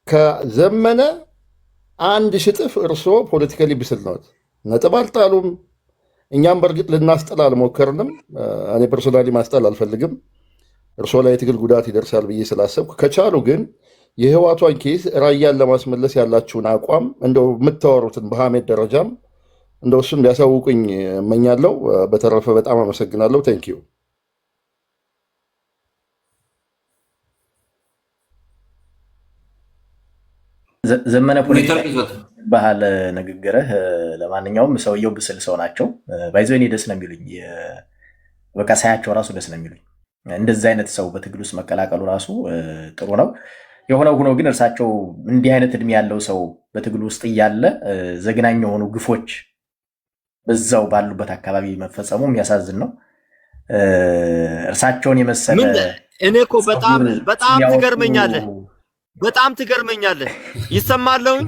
ከዘመነ አንድ ሽጥፍ እርሶ ፖለቲካሊ ብስል ነው ነጥብ አልጣሉም እኛም በርግጥ ልናስጠላ አልሞከርንም እኔ ፐርሶናሊ ማስጠላ አልፈልግም እርሶ ላይ የትግል ጉዳት ይደርሳል ብዬ ስላሰብኩ ከቻሉ ግን የህዋቷን ኬስ ራያን ለማስመለስ ያላችሁን አቋም እንደው የምታወሩትን በሐሜት ደረጃም እንደው እሱን ሊያሳውቁኝ እመኛለሁ በተረፈ በጣም አመሰግናለሁ ቴንኪዩ ዘመነ ፖለቲካ ባህል ንግግርህ። ለማንኛውም ሰውየው ብስል ሰው ናቸው። ባይዘው እኔ ደስ ነው የሚሉኝ። በቃ ሳያቸው ራሱ ደስ ነው የሚሉኝ። እንደዚህ አይነት ሰው በትግል ውስጥ መቀላቀሉ ራሱ ጥሩ ነው። የሆነው ሆኖ ግን እርሳቸው እንዲህ አይነት እድሜ ያለው ሰው በትግል ውስጥ እያለ ዘግናኝ የሆኑ ግፎች በዛው ባሉበት አካባቢ መፈጸሙ የሚያሳዝን ነው። እርሳቸውን የመሰለ እኔ እኮ በጣም ትገርመኛለህ። በጣም ትገርመኛለህ። ይሰማለሁኝ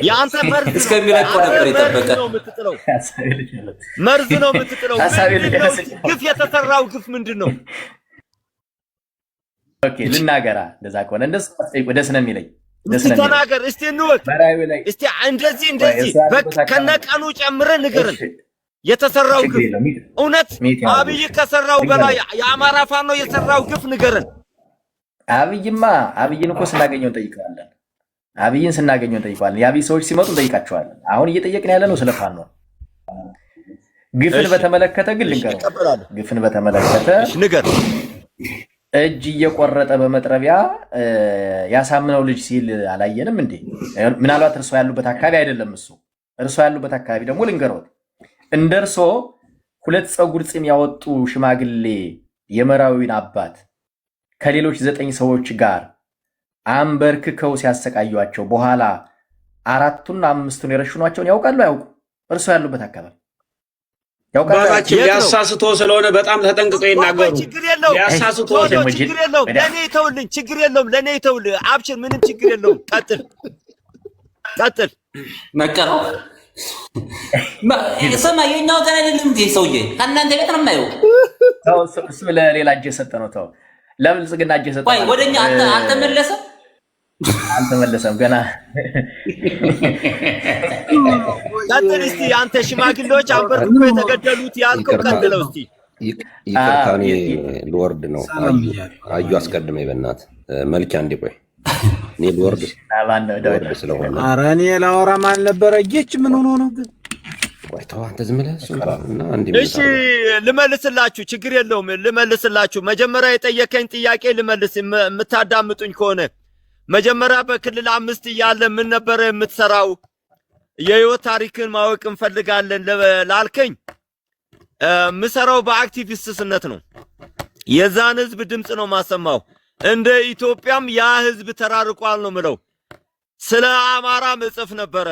የአንተ መርዝ እስከሚለቀው ነበር የጠበቀ መርዝ ነው የምትጥለው። ግፍ የተሰራው ግፍ ምንድን ነው? ኦኬ ልናገራ። እንደዛ ከሆነ ደስ ነው የሚለኝ። ተናገር እስቲ እንወቅ እስቲ። እንደዚህ ከነቀኑ ጨምረን ንገረን። የተሰራው ግፍ እውነት አብይ ከሰራው በላይ የአማራ ፋኖ የሰራው ግፍ ንገረን። አብይን እኮ ስናገኘው እንጠይቀዋለን። አብይን ስናገኘው እንጠይቀዋለን። የአብይ ሰዎች ሲመጡ እንጠይቃቸዋለን። አሁን እየጠየቅን ያለ ነው ስለ ፋኖ። ግፍን በተመለከተ ግን ልንገረው። ግፍን በተመለከተ ንገር። እጅ እየቆረጠ በመጥረቢያ ያሳምነው ልጅ ሲል አላየንም እንዴ? ምናልባት እርሶ ያሉበት አካባቢ አይደለም እሱ። እርሶ ያሉበት አካባቢ ደግሞ ልንገሮት፣ እንደ እርሶ ሁለት ፀጉር ጽም ያወጡ ሽማግሌ የመራዊን አባት ከሌሎች 9 ሰዎች ጋር አንበርክከው ሲያሰቃዩቸው በኋላ 4ቱን 5ቱን የረሽኗቸውን ያውቃሉ አያውቁ? እርሶ ያሉበት አካባቢ ባባችን ሊያሳስቶ ስለሆነ በጣም ተጠንቅቀው ይናገሩ። ሊያሳስቶ ችግር የለውም። ለኔ ይተውልኝ፣ ችግር የለውም። ለኔ ይተውልኝ። አብሽር፣ ምንም ችግር የለውም። ቀጥል። መቀረው ሰማ የኛው ዘና አይደለም እንዴ? ሰውዬ ከእናንተ ቤት ነው የማየው። እሱ ለሌላ እጅ የሰጠ ነው። ተው፣ ለብልጽግና እጅ የሰጠ ነው። ወደኛ አልተመለሰም ገና። ቀጥል እስቲ። አንተ ሽማግሌዎች አንበርክኮ የተገደሉት ያልከው ቀጥለው እስቲ። ይቅርታ እኔ ልወርድ ነው። አዩ አስቀድመኝ በእናትህ መልኪ አንዴ ቆይ። እኔ ልወርድ ስለሆነ ኧረ እኔ ላወራ ማን ነበረ? ጌች ምን ሆኖ ነው ግን? ቆይ ተው አንተ ዝም ብለህ እና እሺ ልመልስላችሁ፣ ችግር የለውም ልመልስላችሁ። መጀመሪያ የጠየቀኝ ጥያቄ ልመልስ የምታዳምጡኝ ከሆነ መጀመሪያ በክልል 5 እያለ ምን ነበረ የምትሰራው? የህይወት ታሪክን ማወቅ እንፈልጋለን ላልከኝ ምሰራው በአክቲቪስትነት ነው። የዛን ህዝብ ድምጽ ነው ማሰማው። እንደ ኢትዮጵያም ያ ህዝብ ተራርቋል ነው ምለው። ስለ አማራ መጽፍ ነበረ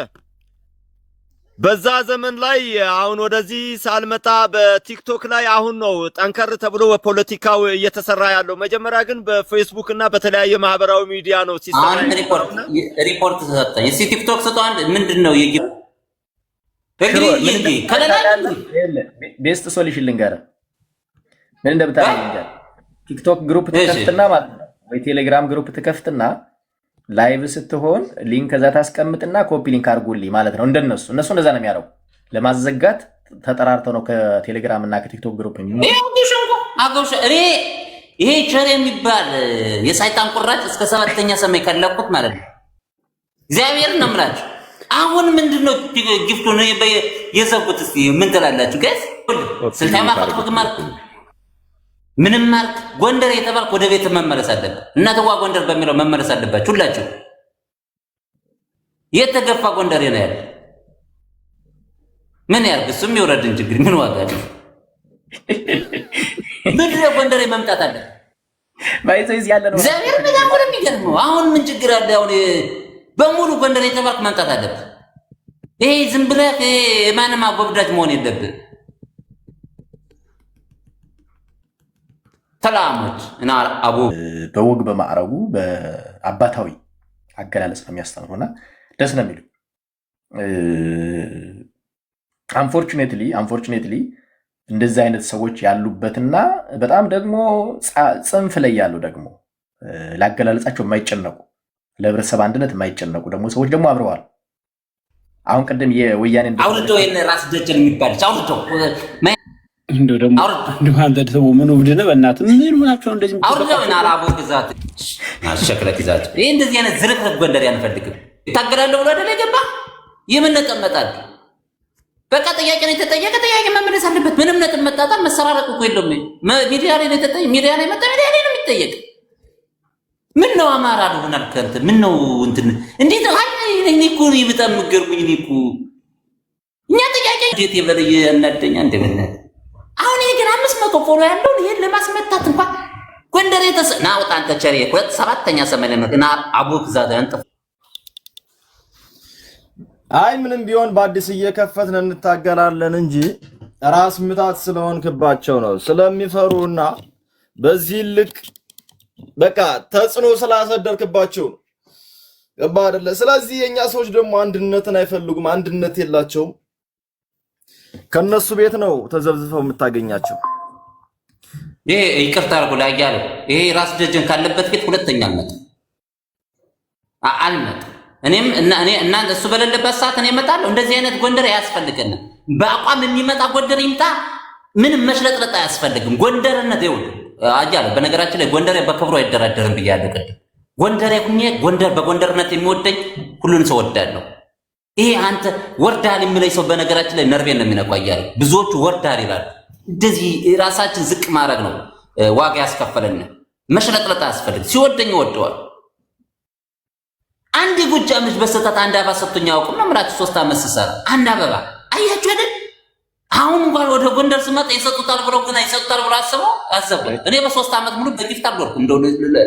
በዛ ዘመን ላይ። አሁን ወደዚህ ሳልመጣ በቲክቶክ ላይ አሁን ነው ጠንከር ተብሎ በፖለቲካው እየተሰራ ያለው። መጀመሪያ ግን በፌስቡክ እና በተለያየ ማህበራዊ ሚዲያ ነው ሲሰራ። ሪፖርት ተሰጠኝ። እስቲ ቲክቶክ ሰጠው። አንድ ምንድነው ቤስት ሶሉሽን ልንገርህ ምን እንደምታደርግ። ቲክቶክ ግሩፕ ትከፍትና ማለት ነው ወይ ቴሌግራም ግሩፕ ትከፍትና ላይቭ ስትሆን ሊንክ ከዛ ታስቀምጥና ኮፒ ሊንክ አድርጉልኝ ማለት ነው። እነሱ እንደዛ ነው የሚያደርጉ። ለማዘጋት ተጠራርተው ነው ከቴሌግራም እና ከቲክቶክ ግሩፕ ይሄ ቸር የሚባል የሳይጣን ቁራጭ እስከ 7ኛ ሰማይ ከለኩት ማለት ነው። እግዚአብሔርን ነው የምላችሁ። አሁን ምንድነው ጊፍቱ ነው የዘጉት? እስቲ ምን ትላላችሁ ጋይስ? ስልታማ ፈጥሩት ማለት ምንም ማለት ጎንደር የተባልክ ወደ ቤት መመለስ አለበት። እናትዋ ጎንደር በሚለው መመለስ አለባችሁ ሁላችሁ። የተገፋ ጎንደር ነው ያለ። ምን ያርግ? እሱም ይወረድ እንጂ ምን ዋጋ አለ? ምድረ ጎንደር መምጣት አለ ባይዘይዝ ያለ ነው። እግዚአብሔር በጣም ነው የሚገርመው። አሁን ምን ችግር አለ? አሁን በሙሉ ጎንደር የተባልክ መምጣት አለበት። ይሄ ዝም ብለህ ማንም አጎብዳጅ መሆን የለብህ። ሰላሞች እና አቡ በወግ በማዕረጉ በአባታዊ አገላለጽ ነው የሚያስተምሩና ደስ ነው የሚሉ። አንፎርቹኔትሊ እንደዚህ አይነት ሰዎች ያሉበትና በጣም ደግሞ ጽንፍ ላይ ያሉ ደግሞ ላገላለጻቸው የማይጨነቁ ለህብረተሰብ አንድነት የማይጨነቁ ደግሞ ሰዎች ደግሞ አብረዋል። አሁን ቅድም የወያኔ አውርዶ የነ ራስ ደጀን የሚባል አውርዶ እንደው ደግሞ አንተ ደግሞ ምን ውብድነ በእናትህ ምን ሆናችሁ እንደዚህ አውርዶ እና አራቦ ግዛት አሸክረት ይዛት ይሄ እንደዚህ አይነት ዝርክርክ ጎንደር ያንፈልግም ይታገላል ብሎ አይደል የገባ የምንጠመጣል። በቃ ጥያቄ ነው የተጠየቀ፣ ጥያቄ መመለስ አለበት። ምንም ነጥብ መጣጣል መሰራረቅ እኮ የለውም። ሚዲያ ላይ ነው የተጠየቀ፣ ሚዲያ ላይ መጣ፣ ሚዲያ ላይ ነው የሚጠየቅ። ምን ነው አማራ ልሆን አልከንተ ምን ነው እንትን እንዴት ነው እኔ እኮ በጣም ምገርኩኝ እኔ እኮ እኛ ጥያቄ እንዴት ይበለየ እናደኛ እንደምን አሁን ይሄ ግን 500 ፎሎ ያለው ይሄን ለማስመታት እንኳን ጎንደር የተሰና ወጣን ተቸሪ 27ኛ ሰማይ ነው እና አቡክ ዛዳን አይ ምንም ቢሆን በአዲስ እየከፈትን እንታገላለን እንጂ ራስ ምታት ስለሆንክባቸው ነው ስለሚፈሩና በዚህ ልክ በቃ ተጽዕኖ ስላሰደርክባቸው ነው። ገባ አይደለ? ስለዚህ የኛ ሰዎች ደግሞ አንድነትን አይፈልጉም፣ አንድነት የላቸውም። ከነሱ ቤት ነው ተዘብዝፈው የምታገኛቸው። ይሄ ይቅርታ አድርጎ ላይ ያለ ይሄ ራስ ደጀን ካለበት ቤት ሁለተኛ አልመጣም። እኔም እና እሱ በሌለበት ሰዓት እኔ እመጣለሁ። እንደዚህ አይነት ጎንደር አያስፈልገንም። በአቋም የሚመጣ ጎንደር ይምጣ። ምንም መሽለጥለጥ አያስፈልግም። ጎንደርነት ይሁን አጃለ በነገራችን ላይ ጎንደር በክብሩ አይደራደርም ብያለሁ ቅድም። ጎንደር ሁኜ ጎንደር በጎንደርነት የሚወደኝ ሁሉን ሰው ወዳለሁ። ይሄ አንተ ወርዳል የሚለኝ ሰው በነገራችን ላይ ነርቬን ነው የሚነኳ እያለ ብዙዎቹ ወርዳል ይላሉ። እንደዚህ ራሳችን ዝቅ ማድረግ ነው ዋጋ ያስከፈለን። መሽለጥለጥ አያስፈልግም። ሲወደኝ ወደዋል። አንድ ጎጃም ልጅ በስተት አንድ አበባ ሰጥቶኝ አያውቅም ነው የምላችሁ። 3 ዓመት ስሰራ አንድ አበባ አያችሁ አይደል? አሁን እንኳን ወደ ጎንደር ስመጣ ይሰጡታል ብለው ግን አይሰጡታል ብለው አሰቡ። እኔ በ3 ዓመት ሙሉ በጊፍት አልወርኩም። እንደው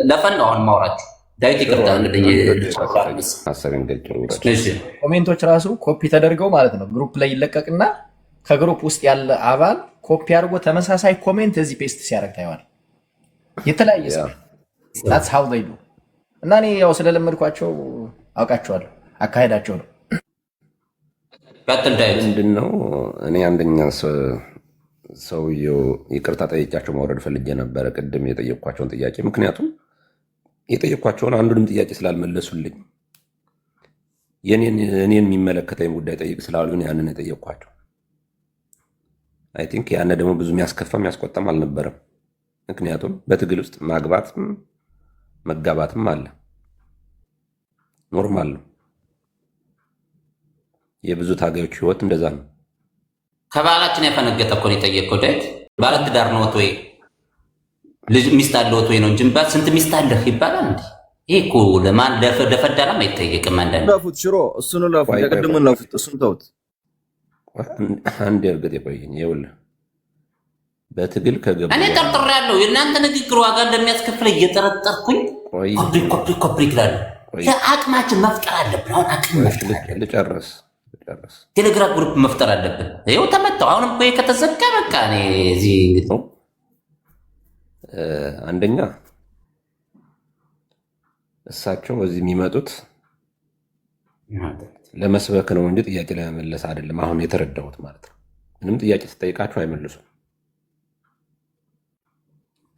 ለፈን ነው አሁን ማውራችሁ። ዳዊት ይቅርታ እንግዲህ ኮሜንቶች ራሱ ኮፒ ተደርገው ማለት ነው ግሩፕ ላይ ይለቀቅና ከግሩፕ ውስጥ ያለ አባል ኮፒ አድርጎ ተመሳሳይ ኮሜንት እዚህ ፔስት ሲያደርግ ታይዋል። የተለያየ ሰው that's how they do እና እኔ ያው ስለለመድኳቸው አውቃቸዋለሁ። አካሄዳቸው ነው ምንድነው? እኔ አንደኛ ሰውየው ይቅርታ ጠይቄያቸው ማውረድ ፈልጌ ነበረ ቅድም የጠየኳቸውን ጥያቄ። ምክንያቱም የጠየኳቸውን አንዱንም ጥያቄ ስላልመለሱልኝ እኔን የሚመለከተኝ ጉዳይ ጠይቅ ስላሉኝ ያንን የጠየኳቸው። አይ ቲንክ ያነ ደግሞ ብዙ የሚያስከፋም የሚያስቆጣም አልነበረም። ምክንያቱም በትግል ውስጥ ማግባትም መጋባትም አለ፣ ኖርማል ነው። የብዙ ታጋዮች ህይወት እንደዛ ነው። ከባህላችን ያፈነገጠ እኮ ነው የጠየቀው። ዳዊት ባለትዳር ነው ወይ ልጅ ሚስት አለው ወይ ነው እንጂ ስንት ሚስት አለህ ይባላል እንዴ? ይሄ እኮ ለማን ለፈዳላም አይጠየቅም። አንዳንድ ለፉት ሽሮ እሱን ለፉት የቀድሙን ለፉት እሱን ተውት። አንድ እርግጥ የቆየኝ ይኸውልህ በትግል ከገቡ እኔ ጠርጥሬያለሁ። የእናንተ ንግግር ዋጋ እንደሚያስከፍል እየጠረጠርኩኝ ኮፕሪ ይላል። አቅማችን መፍጠር አለብን። አሁን አቅም መፍጠር ልጨርስ ቴሌግራም ግሩፕ መፍጠር አለብን። ይኸው ተመጣው። አሁንም እኮ ከተዘጋ በቃ እኔ እዚህ እንግዲህ አንደኛ እሳቸው እዚህ የሚመጡት ለመስበክ ነው እንጂ ጥያቄ ለመመለስ አይደለም። አሁን የተረዳሁት ማለት ነው። ምንም ጥያቄ ስጠይቃቸው አይመልሱም።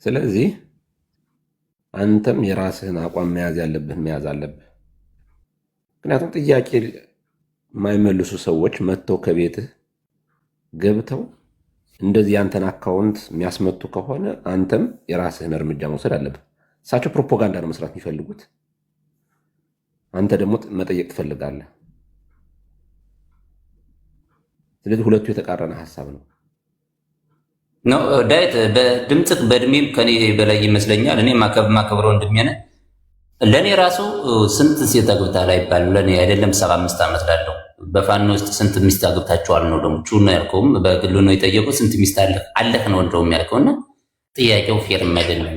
ስለዚህ አንተም የራስህን አቋም መያዝ ያለብህን መያዝ አለብህ። ምክንያቱም ጥያቄ የማይመልሱ ሰዎች መጥተው ከቤትህ ገብተው እንደዚህ ያንተን አካውንት የሚያስመቱ ከሆነ አንተም የራስህን እርምጃ መውሰድ አለብህ። እሳቸው ፕሮፓጋንዳ ነው መስራት የሚፈልጉት፣ አንተ ደግሞ መጠየቅ ትፈልጋለህ። ስለዚህ ሁለቱ የተቃረነ ሀሳብ ነው። ዳዊት በድምፅህ በእድሜም ከኔ በላይ ይመስለኛል። እኔ ማከብረው ወንድሜ ነህ። ለእኔ ራሱ ስንት ሴት አግብተሃል አይባልም። ለእኔ አይደለም 75 ዓመት ላለው በፋኖ ውስጥ ስንት ሚስት አግብታችኋል ነው ደግሞ ቹ ነው ያልከውም በግሉ ነው የጠየቁት። ስንት ሚስት አለህ ነው እንደውም ያልከውና ጥያቄው ፌርም አይደለም።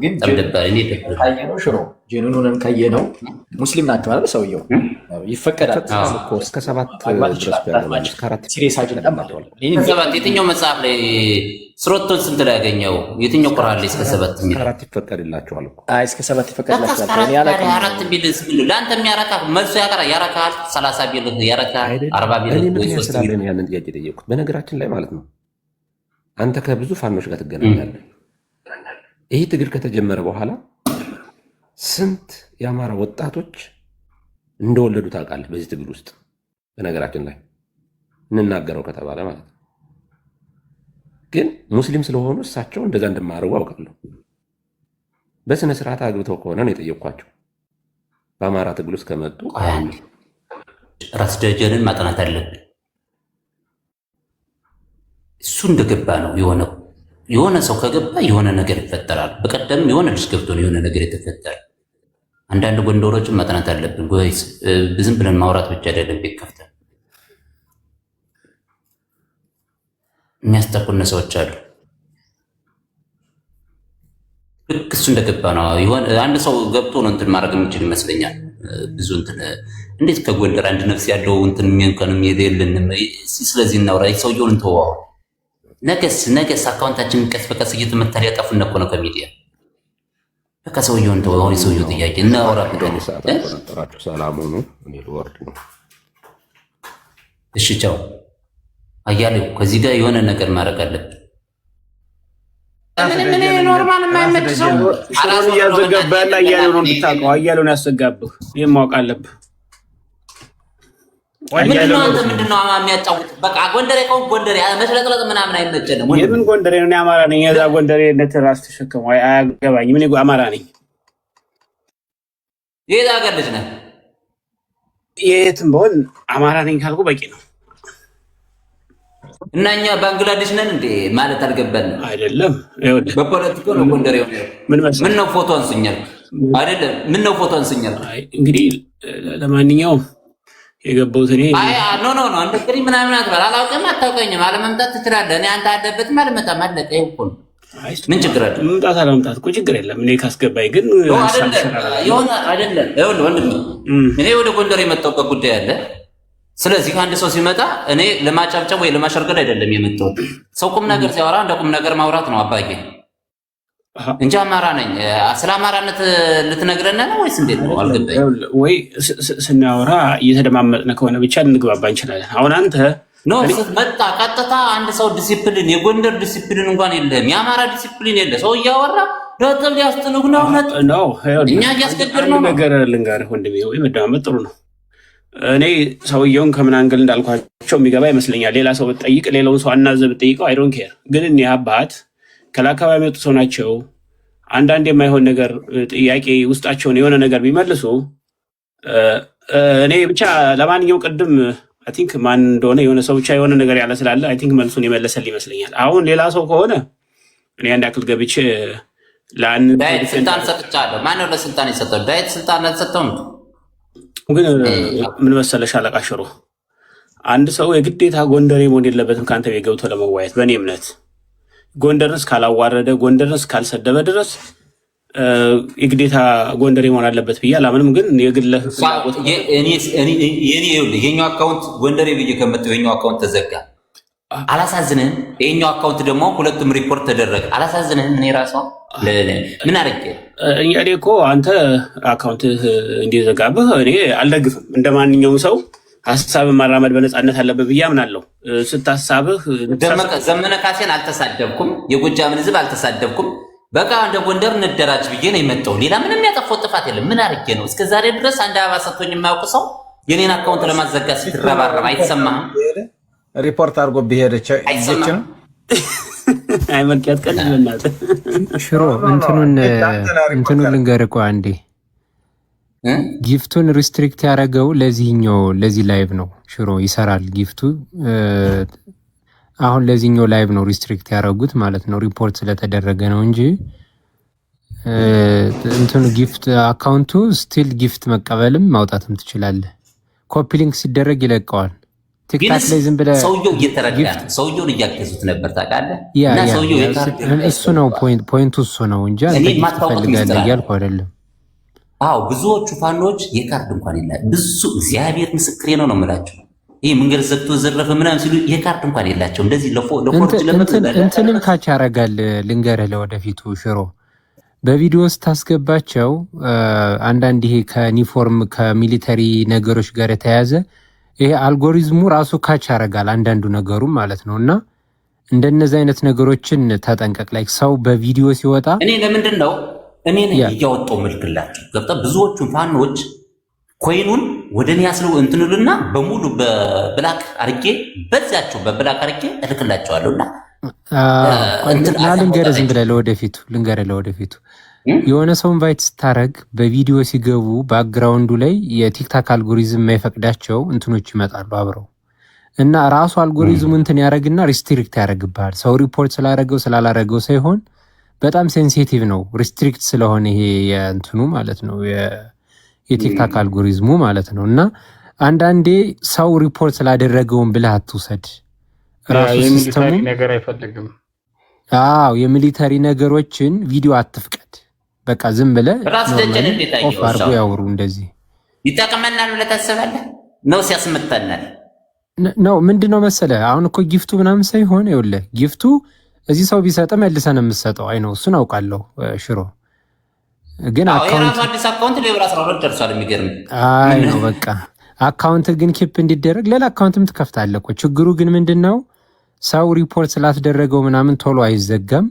ግን ካየነው ሽሮ ጄኑኑንም ካየነው ሙስሊም ናቸው አይደል? ሰውየው ይፈቀዳል እስከ 7 የትኛው መጽሐፍ ላይ ስሮቶን ስንት ላይ ያገኘው? የትኛው ቁርአን ላይ እስከ 7 የሚል 4 ይፈቀድላቸዋል እኮ። አይ እስከ 7 ይፈቀድላቸዋል። እኔ አላውቅም። 4 ቢልስ ምን ለአንተ የሚያረካ መልሶ ያረካል። 30 ቢል ያረካል። 40 ቢል ወይ 3 ቢል ያንን ጥያቄ ጠየቁት። በነገራችን ላይ ማለት ነው አንተ ከብዙ ፋኖች ጋር ትገናኛለህ። ይህ ትግል ከተጀመረ በኋላ ስንት የአማራ ወጣቶች እንደወለዱ ታውቃለህ? በዚህ ትግል ውስጥ በነገራችን ላይ እንናገረው ከተባለ ማለት ነው። ግን ሙስሊም ስለሆኑ እሳቸው እንደዛ እንደማያደርጉ አውቃለሁ። በስነ ስርዓት አግብተው ከሆነ ነው የጠየኳቸው። በአማራ ትግል ውስጥ ከመጡ ራስ ደጀንን ማጥናት አለብን። እሱ እንደገባ ነው የሆነ ሰው ከገባ የሆነ ነገር ይፈጠራል። በቀደም የሆነ ልጅ ገብቶ ነው የሆነ ነገር የተፈጠረ። አንዳንድ ጎንደሮችን ማጥናት አለብን ጎይስ። ዝም ብለን ማውራት ብቻ አይደለም። ቤት ከፍተን የሚያስጠቁን ሰዎች አሉ። ልክ እሱ እንደገባ ነው ይሆን አንድ ሰው ገብቶ ነው እንትን ማድረግ የሚችል ይመስለኛል። ብዙ እንትን እንዴት ከጎንደር አንድ ነፍስ ያለው እንትን የሚንከንም የሌለን። ስለዚህ እናውራ። ሰውየውን እንተዋው። ነገስ አካውንታችንን ቀስ በቀስ እየተመታ ሊያጠፉን እኮ ነው ከሚዲያ። በቃ ሰውየውን እንተዋው። አሁን የሰውየው ጥያቄ እናውራ። ሰላም ሆኖ እኔ ልወርድ ነው። እሺ ቻው አያሌው። ከዚህ ጋር የሆነ ነገር ማድረግ አለብን። ምን ኖርማል የማይመች ሰው እያዘጋባ ያለ አያሌው ነው እንድታውቀው። አያሌውን ያሰጋብህ ይህን ማወቅ አለብህ። ምንድነው የሚያጫውት? በቃ ጎንደሬ ከሆንክ ጎንደሬ መሽለጥለጥ ምናምን አይመቸንም። የምን ጎንደሬ ነው? አማራ ነኝ። የዛ ጎንደሬነት ራስ ተሸከሙ አያገባኝም። እኔ አማራ ነኝ። የት ሀገር ልጅ ነህ? የትም በሆን አማራ ነኝ ካልኩ በቂ ነው። እና እኛ ባንግላዴሽ ነን እንዴ ማለት አልገባንም። አይደለም በፖለቲካ ነው ጎንደሬ ሆነ። ምን ነው ፎቶ አንስኛል? አይደለም ምን ነው ፎቶ አንስኛል? እንግዲህ ለማንኛውም የገባሁት እኔ ኖ እንግዲህ ምናምን አትበል። አላውቅም፣ አታውቀኝም። አለመምጣት ትችላለህ። እኔ አንተ አለበትም አልመጣም። አለቀ። ይሄ እኮ ነው። ምን ችግር አለ? መምጣት አለመምጣት እኮ ችግር የለም። እኔ ካስገባኝ ግን የሆነ አይደለም። ይኸውልህ ወንድሜ እኔ ወደ ጎንደር የመጣሁበት ጉዳይ አለ። ስለዚህ አንድ ሰው ሲመጣ እኔ ለማጨብጨብ ወይ ለማሸርገድ አይደለም የመጣሁት። ሰው ቁም ነገር ሲያወራ እንደ ቁም ነገር ማውራት ነው አባዬ እንጂ አማራ ነኝ። ስለ አማራነት ልትነግረን ነው ወይስ እንዴት ነው? አልገባኝም። ወይ ስናወራ እየተደማመጥን ከሆነ ብቻ ልንግባባ እንችላለን። አሁን አንተ መጣ ቀጥታ አንድ ሰው ዲሲፕሊን፣ የጎንደር ዲሲፕሊን እንኳን የለም፣ የአማራ ዲሲፕሊን የለ። ሰው እያወራ ደጥብ ሊያስጥሉህ ነው። እኛ እያስገድር ነው ነገር ልንገርህ ወንድሜ፣ ወይ መደማመጥ ጥሩ ነው። እኔ ሰውየውን ከምን አንግል እንዳልኳቸው የሚገባ ይመስለኛል። ሌላ ሰው ብትጠይቅ፣ ሌላውን ሰው አናዘህ ብትጠይቀው አይ ዶንት ኬር። ግን እኔ አባት ከአካባቢ የመጡ ሰው ናቸው። አንዳንድ የማይሆን ነገር ጥያቄ ውስጣቸውን የሆነ ነገር ቢመልሱ እኔ ብቻ ለማንኛው ቅድም አይ ቲንክ ማን እንደሆነ የሆነ ሰው ብቻ የሆነ ነገር ያለ ስላለ አይ ቲንክ መልሱን የመለሰል ይመስለኛል። አሁን ሌላ ሰው ከሆነ እኔ አንድ አክል ገብቼ ዳዊት ስልጣን ሰጥቻለሁ። ማነው ለስልጣን የሰጠው? ዳዊት ስልጣን አልሰጠውም። ግን ምን መሰለሽ አለቃ ሽሮ፣ አንድ ሰው የግዴታ ጎንደሬ መሆን የለበትም ከአንተ ቤት ገብቶ ለመዋየት። በእኔ እምነት ጎንደርን እስካላዋረደ ጎንደርን እስካልሰደበ ድረስ የግዴታ ጎንደሬ መሆን አለበት ብዬ አላምንም። ግን የግለ ይሄኛው አካውንት ጎንደሬ ብዬ ከመጣሁ ይሄኛው አካውንት ተዘጋ። አላሳዝንህም? ይሄኛው አካውንት ደግሞ ሁለቱም ሪፖርት ተደረገ። አላሳዝንህም? እኔ ራሷ ምን አደረገ? እኔ እኮ አንተ አካውንት እንዲዘጋብህ እኔ አልደግፍም። እንደ ማንኛውም ሰው ሀሳብን ማራመድ በነፃነት አለበት ብዬ አምናለሁ። ስታሳብህ ዘመነ ካሴን አልተሳደብኩም፣ የጎጃምን ሕዝብ አልተሳደብኩም። በቃ እንደ ጎንደር እንደራጅ ብዬ ነው የመጣው። ሌላ ምንም ያጠፋው ጥፋት የለም። ምን አድርጌ ነው? እስከ ዛሬ ድረስ አንድ አበባ ሰጥቶኝ የማያውቅ ሰው የኔን አካውንት ለማዘጋት ስትረባረብ አይሰማህም? ሪፖርት አድርጎ ብሄደች አይሰማህም? አይ መልኪያት ቀን ይመናል። ሽሮ እንትኑን ልንገርህ እኮ አንዴ ጊፍቱን ሪስትሪክት ያደረገው ለዚህ ላይቭ ነው። ሽሮ ይሰራል ጊፍቱ አሁን ለዚህኛው ላይቭ ነው ሪስትሪክት ያደረጉት ማለት ነው። ሪፖርት ስለተደረገ ነው እንጂ እንትኑ ጊፍት አካውንቱ ስቲል ጊፍት መቀበልም ማውጣትም ትችላለህ። ኮፒ ሊንክ ሲደረግ ይለቀዋል። ቲክታክ ላይ ዝም ብለህ ሰውየው እየተረዳ ነው። ሰውየውን እያገዙት ነበር ታውቃለህ። እና ሰውየው እሱ ነው ፖይንቱ እሱ ነው እንጂ አንተ ጊፍት ትፈልጋለህ እያልኩ አይደለም። አዎ ብዙዎቹ ፋኖች የካርድ እንኳን የላቸውም። ብዙ እግዚአብሔር ምስክሬ ነው የምላቸው። ይሄ መንገድ ዘግቶ ዘረፈ ምናምን ሲሉ የካርድ እንኳን የላቸው። እንደዚህ እንትንም ካች ያደርጋል። ልንገርህ ለወደፊቱ ሽሮ በቪዲዮ ስታስገባቸው አንዳንድ ይሄ ከዩኒፎርም ከሚሊተሪ ነገሮች ጋር የተያያዘ ይሄ አልጎሪዝሙ ራሱ ካች ያደርጋል አንዳንዱ ነገሩ ማለት ነው። እና እንደነዚህ አይነት ነገሮችን ተጠንቀቅ። ላይ ሰው በቪዲዮ ሲወጣ እኔ ለምንድን ነው እኔ እያወጣው መልክላቸው ገብታ ብዙዎቹን ፋኖች ኮይኑን ወደ እኔ ያስለው እንትኑልና በሙሉ በብላክ አርጌ በዛቸው በብላክ አርጌ እልክላቸዋለሁና ልንገርህ ዝም ብለህ ለወደፊቱ የሆነ ሰው ኢንቫይት ስታረግ በቪዲዮ ሲገቡ ባክግራውንዱ ላይ የቲክታክ አልጎሪዝም የማይፈቅዳቸው እንትኖች ይመጣሉ አብረው እና ራሱ አልጎሪዝሙ እንትን ያደርግና ሪስትሪክት ያደርግብሃል። ሰው ሪፖርት ስላደረገው ስላላረገው ሳይሆን በጣም ሴንሲቲቭ ነው ሪስትሪክት ስለሆነ ይሄ የእንትኑ ማለት ነው የቲክታክ አልጎሪዝሙ ማለት ነው። እና አንዳንዴ ሰው ሪፖርት ስላደረገውን ብለህ አትውሰድ። ራሱ ሲስተሙ ነገር አይፈልግም። አዎ የሚሊተሪ ነገሮችን ቪዲዮ አትፍቀድ። በቃ ዝም ብለህ ራስ ደጀን እንዴት ኦፍ አድርጎ ያወሩ። እንደዚህ ይጠቅመናል ብለህ ታስባለህ ነው ሲያስመጣናል ነው ምንድነው መሰለህ? አሁን እኮ ጊፍቱ ምናምን ሳይሆን ይኸውልህ ጊፍቱ እዚህ ሰው ቢሰጥ መልሰን የምትሰጠው አይ ነው እሱን አውቃለሁ። ሽሮ ግን አካውንት አዲስ አካውንት ሌብራ 12 ደርሷል። የሚገርም አይ ነው በቃ አካውንት ግን ኪፕ እንዲደረግ ሌላ አካውንትም ትከፍታለህ እኮ። ችግሩ ግን ምንድነው ሰው ሪፖርት ስላስደረገው ምናምን ቶሎ አይዘጋም።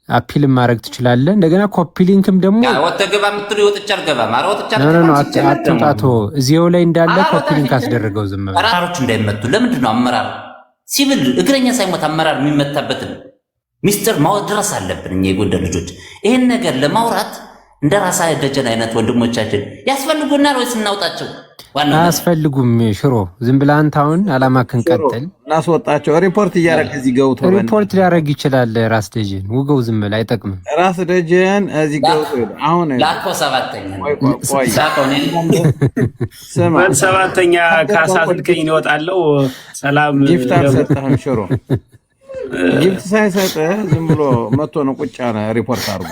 አፒል ማድረግ ትችላለህ። እንደገና ኮፒ ሊንክም ደግሞ ወተገባ ምትሉ ይወጥቻል ገባ ማራወጥቻል ነው አጥጣቶ እዚያው ላይ እንዳለ ኮፒ ሊንክ አስደረገው ዝም ብለህ አራሮች እንዳይመቱ። ለምንድን ነው አመራር ሲቪል እግረኛ ሳይሞት አመራር የሚመታበትን ሚስጥር ማወቅ ድረስ አለብን እኛ የጎንደር ልጆች። ይሄን ነገር ለማውራት እንደ ራሳ ደጀን አይነት ወንድሞቻችን ያስፈልጉናል ወይስ እናውጣቸው? አያስፈልጉም። ሽሮ ዝም ብለህ አንተ አሁን አላማክን ቀጥል። እናስወጣቸው። ሪፖርት እያደረግ እዚህ ገብቶ ሪፖርት ሊያደርግ ይችላል። ራስ ደጀን ውገው ዝም ብለህ አይጠቅምም። ራስ ደጀን እዚህ ገብቶ አሁን ላኮ ሰባተኛ ሰባተኛ ካሳ ስልከኝ ይወጣለው። ሰላም ጊፍት አልሰጠህም ሽሮ። ጊፍት ሳይሰጥህ ዝም ብሎ መጥቶ ነው ቁጭ ያለ ሪፖርት አድርጎ